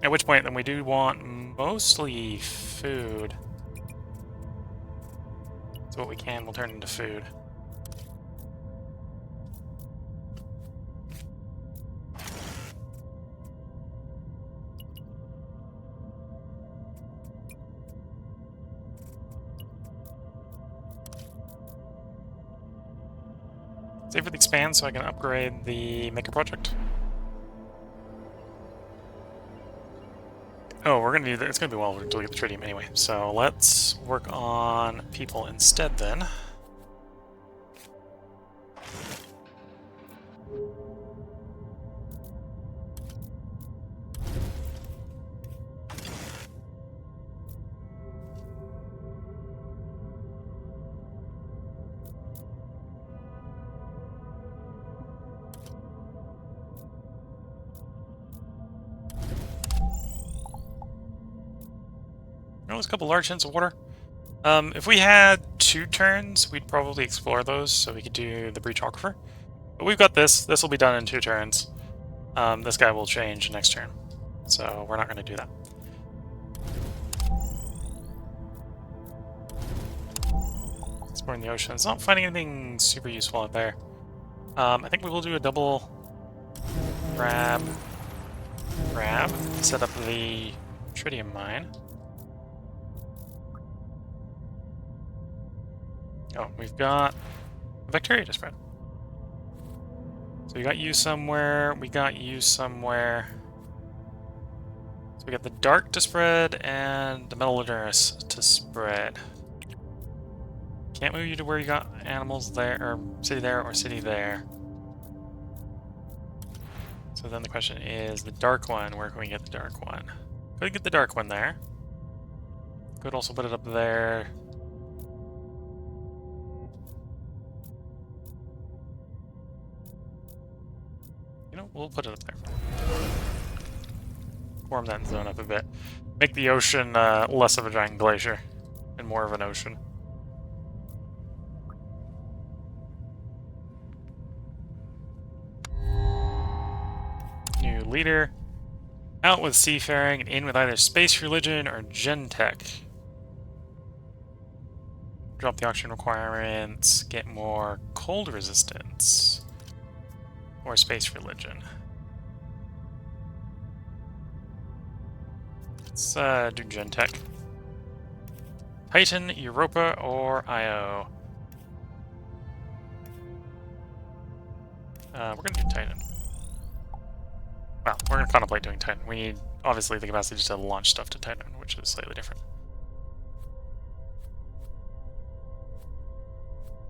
At which point, then we do want mostly food. So what we can will turn into food. Save for the expand so I can upgrade the maker project. Oh, we're gonna do that. It's gonna be well until we get the tritium anyway. So let's work on people instead then. There's a couple large hints of water. If we had 2 turns, we'd probably explore those so we could do the breach aquifer. But we've got this. This will be done in 2 turns. This guy will change next turn. So we're not going to do that. Exploring the ocean. It's not finding anything super useful out there. I think we will do a double grab, set up the tritium mine. Oh, we've got a bacteria to spread. So we got you somewhere, we got you somewhere. So we got the dark to spread and the metallurgist to spread. Can't move you to where you got animals there, or city there, or city there. So then the question is, the dark one, where can we get the dark one? Could get the dark one there. Could also put it up there. We'll put it up there. Warm that zone up a bit. Make the ocean less of a giant glacier and more of an ocean. New leader. Out with seafaring and in with either space religion or gen tech. Drop the oxygen requirements. Get more cold resistance. Or space religion. Let's do gen tech. Titan, Europa, or IO. We're gonna do Titan. Well, we're gonna contemplate doing Titan. We need, obviously, the capacity just to launch stuff to Titan, which is slightly different.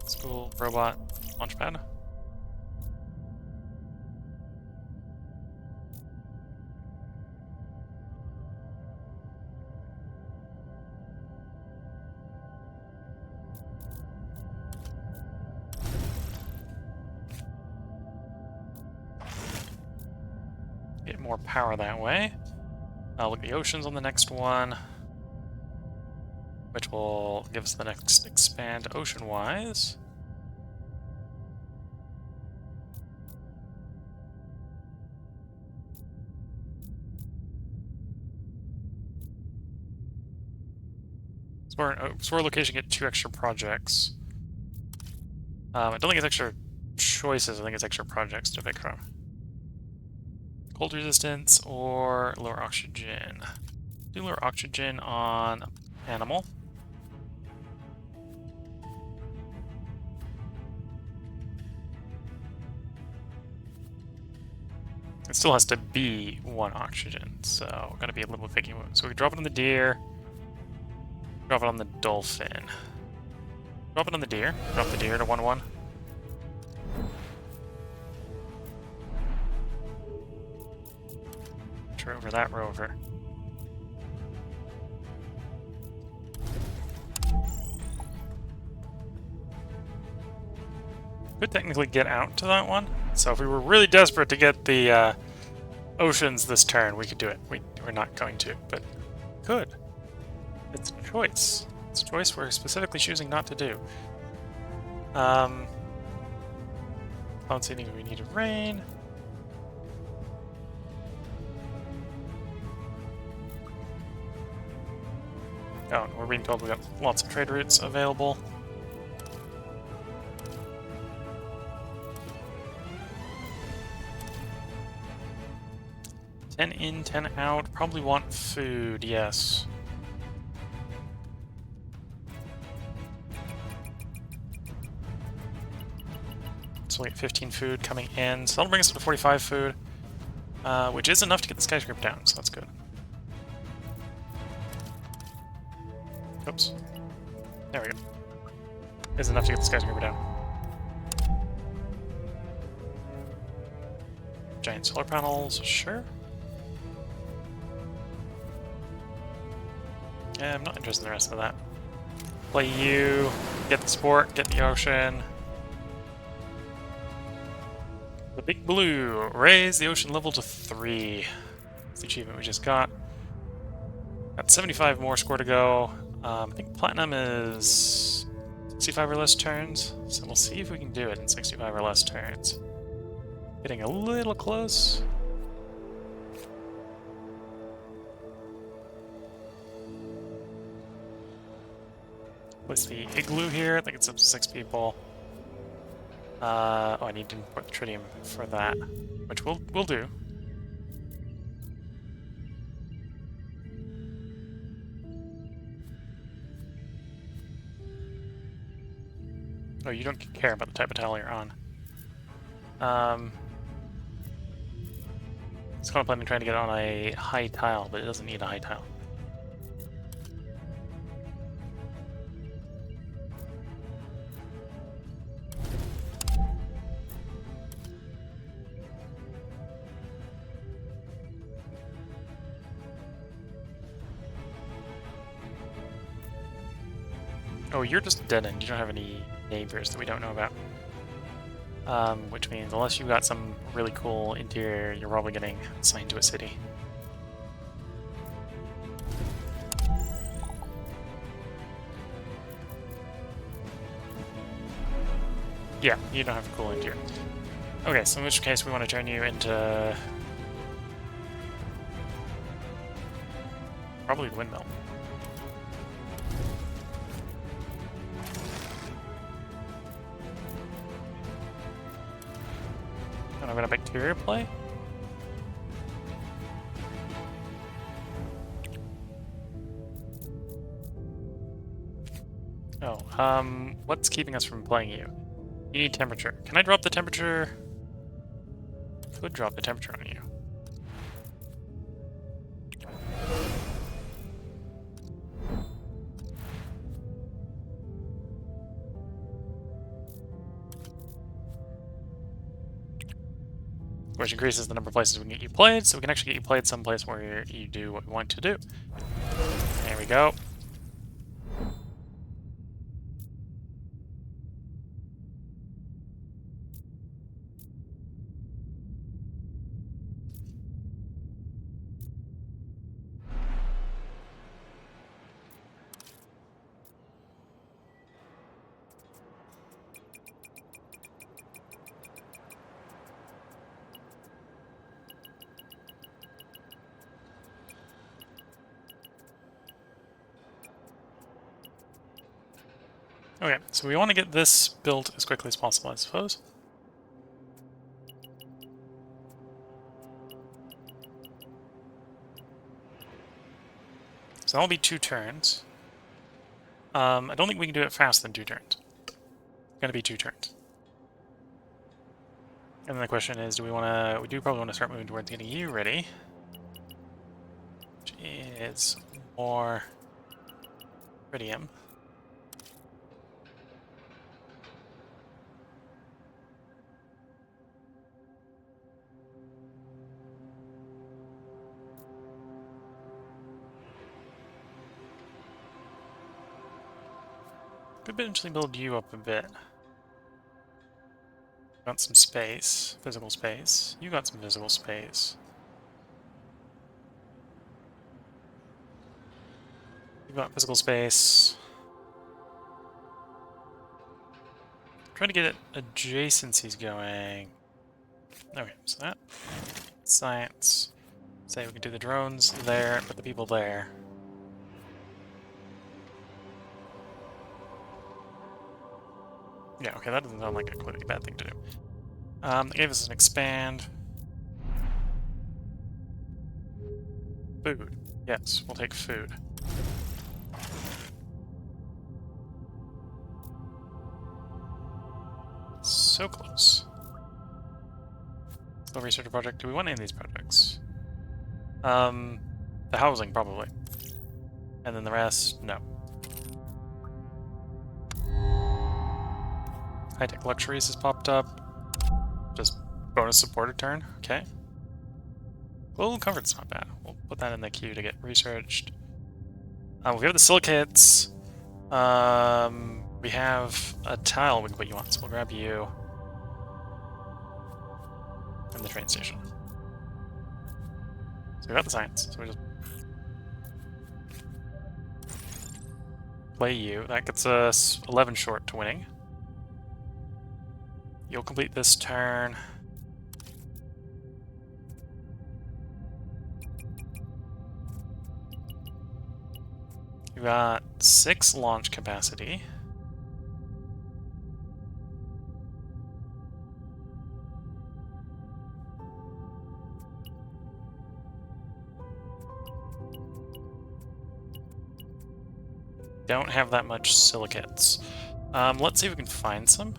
School, robot, launchpad. Get more power that way. I'll look at the oceans on the next one, which will give us the next expand ocean-wise. Explore location, get 2 extra projects. I don't think it's extra choices, I think it's extra projects to pick from. Cold resistance or lower oxygen. Do lower oxygen on animal. It still has to be 1 oxygen, so we're gonna be a little bit picky. So we drop it on the deer, drop it on the dolphin. Drop it on the deer, drop the deer to 1-1. Rover that rover. Could technically get out to that one. So if we were really desperate to get the oceans this turn, we could do it. We're not going to, but could. It's a choice. It's a choice we're specifically choosing not to do. Cloud seeding, we need a rain. Oh, we're being told we got lots of trade routes available. "10 in, 10 out." Probably want food, yes. So we get 15 food coming in. So that'll bring us up to 45 food, which is enough to get the skyscraper down, so that's good. Oops. There we go. Is enough to get the skyscraper down. Giant solar panels, sure. Yeah, I'm not interested in the rest of that. Play you, get the sport, get the ocean. The big blue, raise the ocean level to 3. That's the achievement we just got. Got 75 more score to go. I think platinum is 65 or less turns, so we'll see if we can do it in 65 or less turns. Getting a little close. Place the igloo here. I think it's up to 6 people. Oh, I need to import the tritium for that, which we'll do. Oh, you don't care about the type of tile you're on. It's contemplating trying to get on a high tile, but it doesn't need a high tile. Oh, you're just dead end. You don't have any neighbors that we don't know about. Which means unless you've got some really cool interior, you're probably getting assigned to a city. Yeah, you don't have a cool interior. Okay, so in which case we want to turn you into... probably windmill. And I'm gonna bacteria play. Oh, what's keeping us from playing you? You need temperature. Can I drop the temperature? Could drop the temperature on you. Which increases the number of places we can get you played, so we can actually get you played someplace where you do what we want to do. There we go. Okay, so we want to get this built as quickly as possible, I suppose. So that'll be 2 turns. I don't think we can do it faster than 2 turns. It's gonna be 2 turns. And then the question is, do we want to... We do probably want to start moving towards getting you ready. Which is more iridium. Could potentially build you up a bit. Got some space, physical space. You got some physical space. You got physical space. Trying to get adjacencies going. Okay, so that science. Say we can do the drones there, put the people there. Yeah, okay, that doesn't sound like a completely bad thing to do. They gave us an expand. Food. Yes, we'll take food. So close. Still research project. Do we want any of these projects? The housing, probably. And then the rest, no. High-tech luxuries has popped up. Just bonus supported turn, okay. Global comfort's not bad. We'll put that in the queue to get researched. We have the silicates. We have a tile we can put you on, so we'll grab you from the train station. So we got the science, so we just play you. That gets us 11 short to winning. You'll complete this turn. You got 6 launch capacity. Don't have that much silicates. Let's see if we can find some.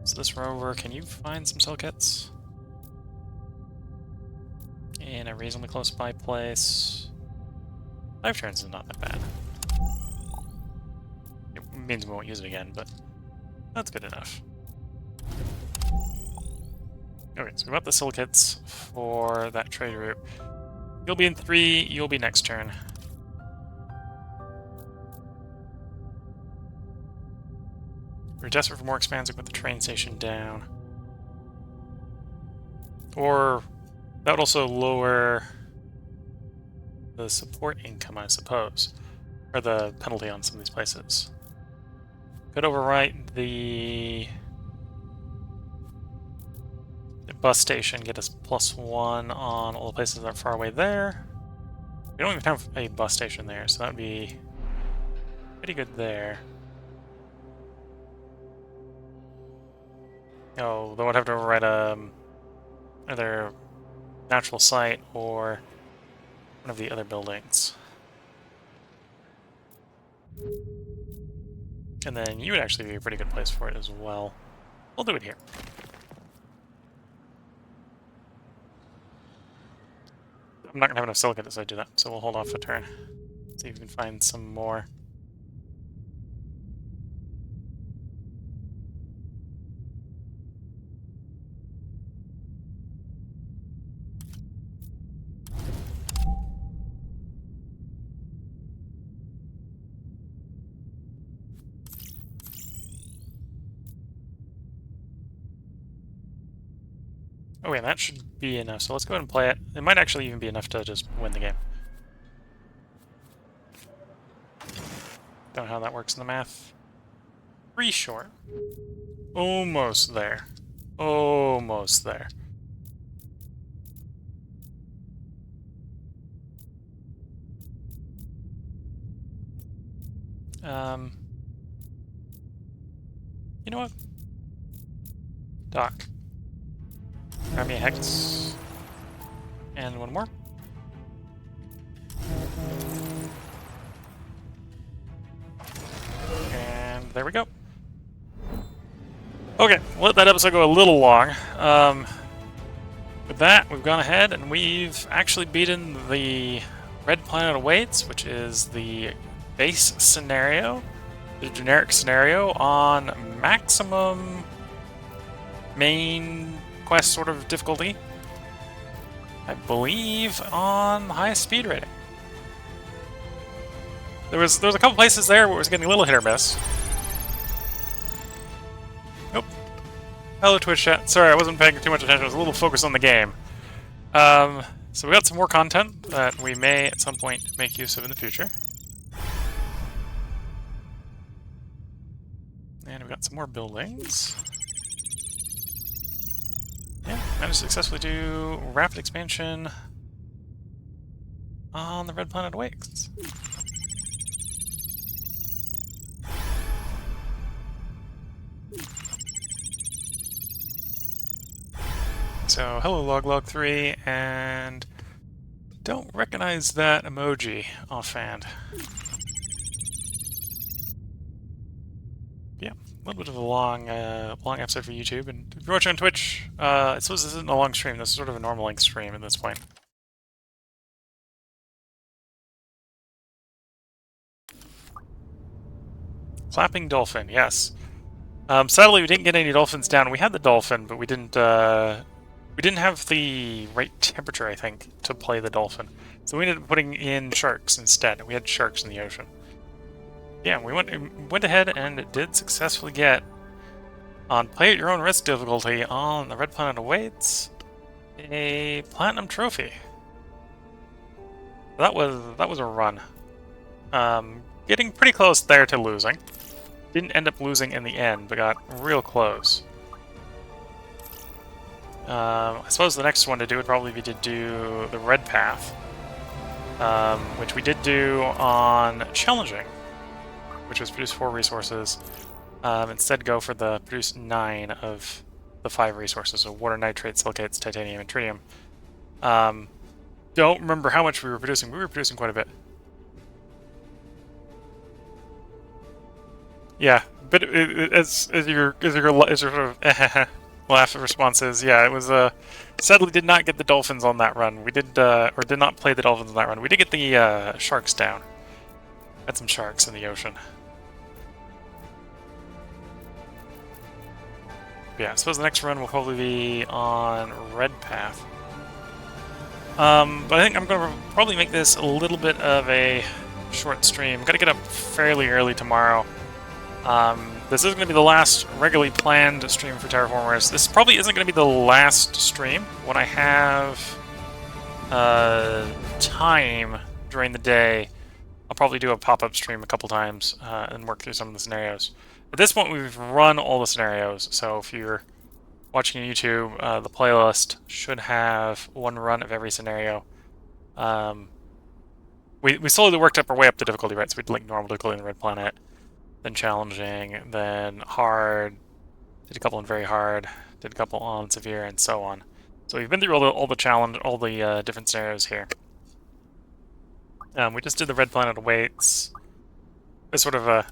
So this rover, can you find some silicates? In a reasonably close by place. 5 turns is not that bad. It means we won't use it again, but that's good enough. Okay, so we got the silicates for that trade route. You'll be in 3, you'll be next turn. We're desperate for more expansive with the train station down. Or that would also lower the support income, I suppose. Or the penalty on some of these places. Could overwrite the bus station, get us +1 on all the places that are far away there. We don't even have a bus station there, so that would be pretty good there. Oh, they would have to overwrite either natural site or one of the other buildings. And then you would actually be a pretty good place for it as well. We'll do it here. I'm not going to have enough silicate as I do that, so we'll hold off a turn. See if we can find some more. Oh wait, that should be enough, so let's go ahead and play it. It might actually even be enough to just win the game. Don't know how that works in the math. 3 short. Almost there. Almost there. You know what? Doc. Grab me a hex. And one more. And there we go. Okay, let that episode go a little long. With that, we've gone ahead and we've actually beaten the Red Planet Awaits, which is the base scenario, the generic scenario on maximum main quest sort of difficulty. I believe on the highest speed rating. There was a couple places there where it was getting a little hit or miss. Nope. Hello Twitch chat. Sorry, I wasn't paying too much attention. I was a little focused on the game. So we got some more content that we may at some point make use of in the future. And we got some more buildings. Yeah, managed to successfully do rapid expansion on the Red Planet Awaits. So, hello Log3, and don't recognize that emoji offhand. Yeah, a little bit of a long episode for YouTube, and if you're watching on Twitch, I suppose this isn't a long stream, this is sort of a normal length stream at this point. Clapping dolphin, yes. Sadly, we didn't get any dolphins down. We had the dolphin, but we didn't have the right temperature, I think, to play the dolphin. So we ended up putting in sharks instead. We had sharks in the ocean. Yeah, we went ahead and did successfully get on play at your own risk difficulty on the Red Planet Awaits a platinum trophy. That was a run. Getting pretty close there to losing. Didn't end up losing in the end, but got real close. I suppose the next one to do would probably be to do the red path, which we did do on challenging, which was produce 4 resources. Instead, go for the produce 9 of the 5 resources, so water, nitrate, silicates, titanium, and tritium. Don't remember how much we were producing. We were producing quite a bit. Yeah, but as your sort of laugh responses, yeah, it was sadly did not get the dolphins on that run. We did or did not play the dolphins on that run. We did get the sharks down. Had some sharks in the ocean. But yeah, I suppose the next run will probably be on red path. But I think I'm going to probably make this a little bit of a short stream. Got to get up fairly early tomorrow. This is going to be the last regularly planned stream for Terraformers. This probably isn't going to be the last stream. When I have time during the day, I'll probably do a pop-up stream a couple times and work through some of the scenarios. At this point, we've run all the scenarios, so if you're watching on YouTube, the playlist should have one run of every scenario. We slowly worked up our way up the difficulty, right? So we'd link normal difficulty in the Red Planet, then challenging, then hard, did a couple on very hard, did a couple on severe, and so on. So we've been through all the different scenarios here. We just did the Red Planet Awaits as sort of a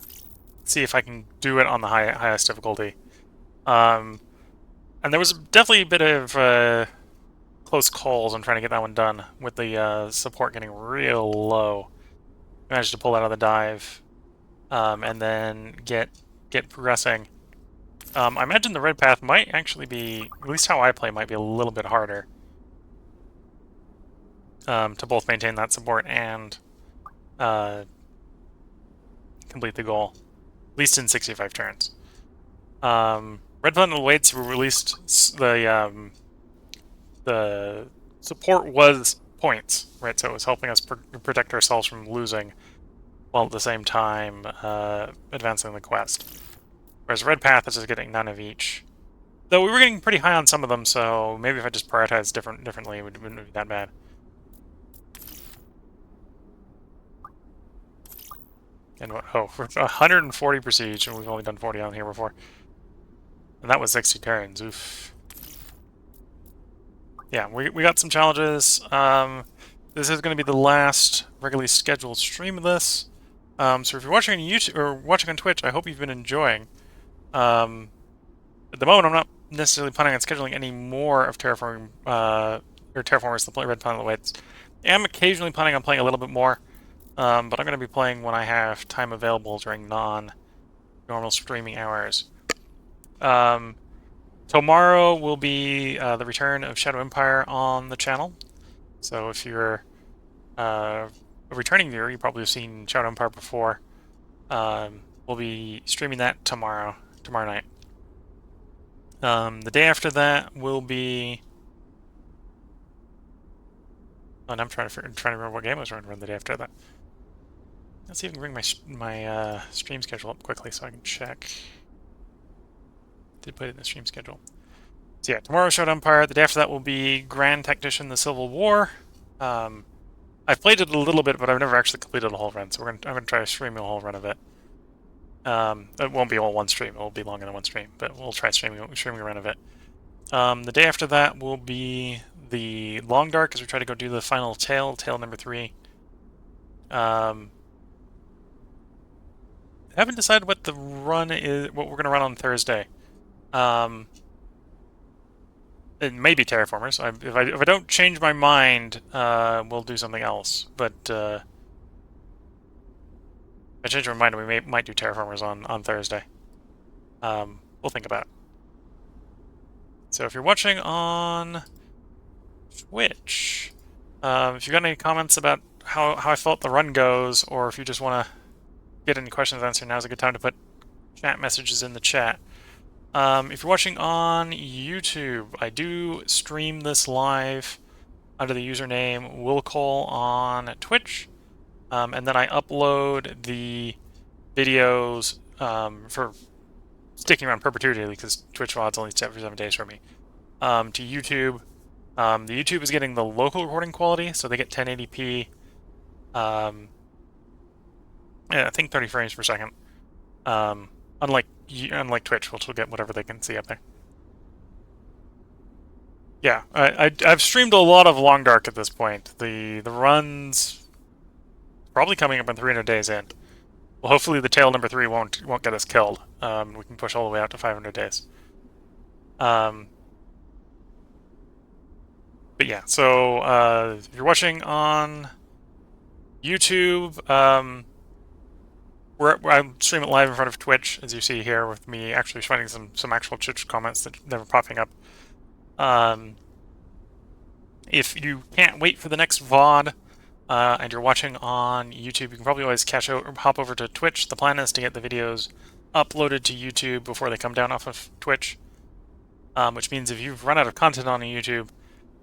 see if I can do it on the highest difficulty. And there was definitely a bit of close calls on trying to get that one done with the support getting real low. Managed to pull out of the dive. And then get progressing. I imagine the red path might actually be, at least how I play, might be a little bit harder to both maintain that support and complete the goal, at least in 65 turns. Red Planet Awaits were released. The support was points, right? So it was helping us protect ourselves from losing, while at the same time advancing the quest. Whereas Red Path is just getting none of each. Though we were getting pretty high on some of them, so maybe if I just prioritized differently, it wouldn't be that bad. And what? Oh, we're 140 prestige, and we've only done 40 on here before. And that was 60 turns. Oof. Yeah, we got some challenges. This is going to be the last regularly scheduled stream of this. So if you're watching on YouTube or watching on Twitch, I hope you've been enjoying. At the moment, I'm not necessarily planning on scheduling any more of Terraforming or Terraformers: The Red Planet Awaits. I am occasionally planning on playing a little bit more, but I'm going to be playing when I have time available during non-normal streaming hours. Tomorrow will be the return of Shadow Empire on the channel. So if you're a returning viewer, you probably have seen Shadow Empire before. We'll be streaming that tomorrow night. The day after that will be... Oh, and I'm trying to remember what game I was going to run the day after that. Let's see if I can bring my stream schedule up quickly so I can check. Did put it in the stream schedule. So yeah, tomorrow Shadow Empire. The day after that will be Grand Tactician: The Civil War. I've played it a little bit, but I've never actually completed a whole run, so I'm gonna try to stream a whole run of it. It won't be all one stream; it will be longer than one stream, but we'll try streaming a run of it. The day after that will be the Long Dark, as we try to go do the final tail number 3. I haven't decided what the run is, what we're gonna run on Thursday. It may be Terraformers. If I don't change my mind, we'll do something else. But if I change my mind, we might do Terraformers on Thursday. We'll think about it. So if you're watching on Twitch, if you got any comments about how I felt the run goes, or if you just want to get any questions answered, now's a good time to put chat messages in the chat. If you're watching on YouTube, I do stream this live under the username Willcol on Twitch, and then I upload the videos for sticking around perpetuity because Twitch VOD's only set for 7 days for me, to YouTube. The YouTube is getting the local recording quality, so they get 1080p, yeah, I think 30 frames per second. Unlike Twitch, which will get whatever they can see up there. Yeah, I've streamed a lot of Long Dark at this point. The run's probably coming up in 300 days in. Well, hopefully the tail number 3 won't get us killed. We can push all the way out to 500 days. But yeah, so if you're watching on YouTube, I'm streaming it live in front of Twitch, as you see here, with me actually finding some actual Twitch comments that were popping up. If you can't wait for the next VOD, and you're watching on YouTube, you can probably always hop over to Twitch. The plan is to get the videos uploaded to YouTube before they come down off of Twitch, which means if you've run out of content on YouTube,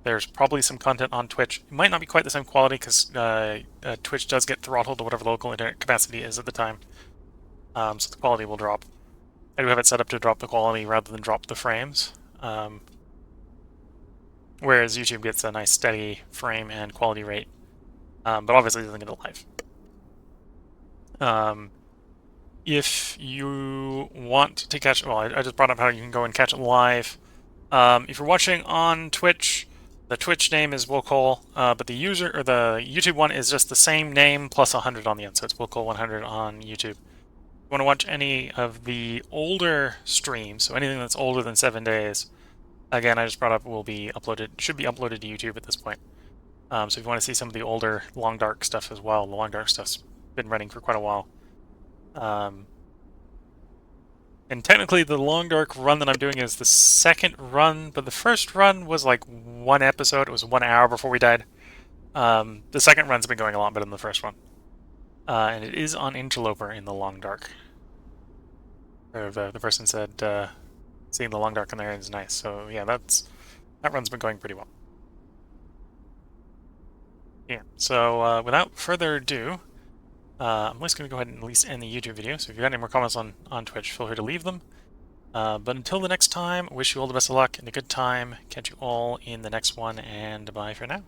there's probably some content on Twitch. It might not be quite the same quality because Twitch does get throttled to whatever local internet capacity is at the time, so the quality will drop. I do have it set up to drop the quality rather than drop the frames, whereas YouTube gets a nice steady frame and quality rate, but obviously it doesn't get it live. If you want to catch, well, I just brought up how you can go and catch it live. If you're watching on Twitch, the Twitch name is Willcol, but the YouTube one is just the same name plus 100 on the end, so it's Willcol 100 on YouTube. If you want to watch any of the older streams, so anything that's older than 7 days, again, I just brought up, should be uploaded to YouTube at this point. So if you want to see some of the older Long Dark stuff as well, the Long Dark stuff's been running for quite a while. And technically the Long Dark run that I'm doing is the second run, but the first run was like 1 episode. It was 1 hour before we died. The second run's been going a lot better than the first one. And it is on Interloper in the Long Dark. Or the person said seeing the Long Dark in there is nice. So yeah, that run's been going pretty well. Yeah, so without further ado, I'm just going to go ahead and at least end the YouTube video, so if you've got any more comments on Twitch, feel free to leave them. But until the next time, wish you all the best of luck and a good time. Catch you all in the next one, and bye for now.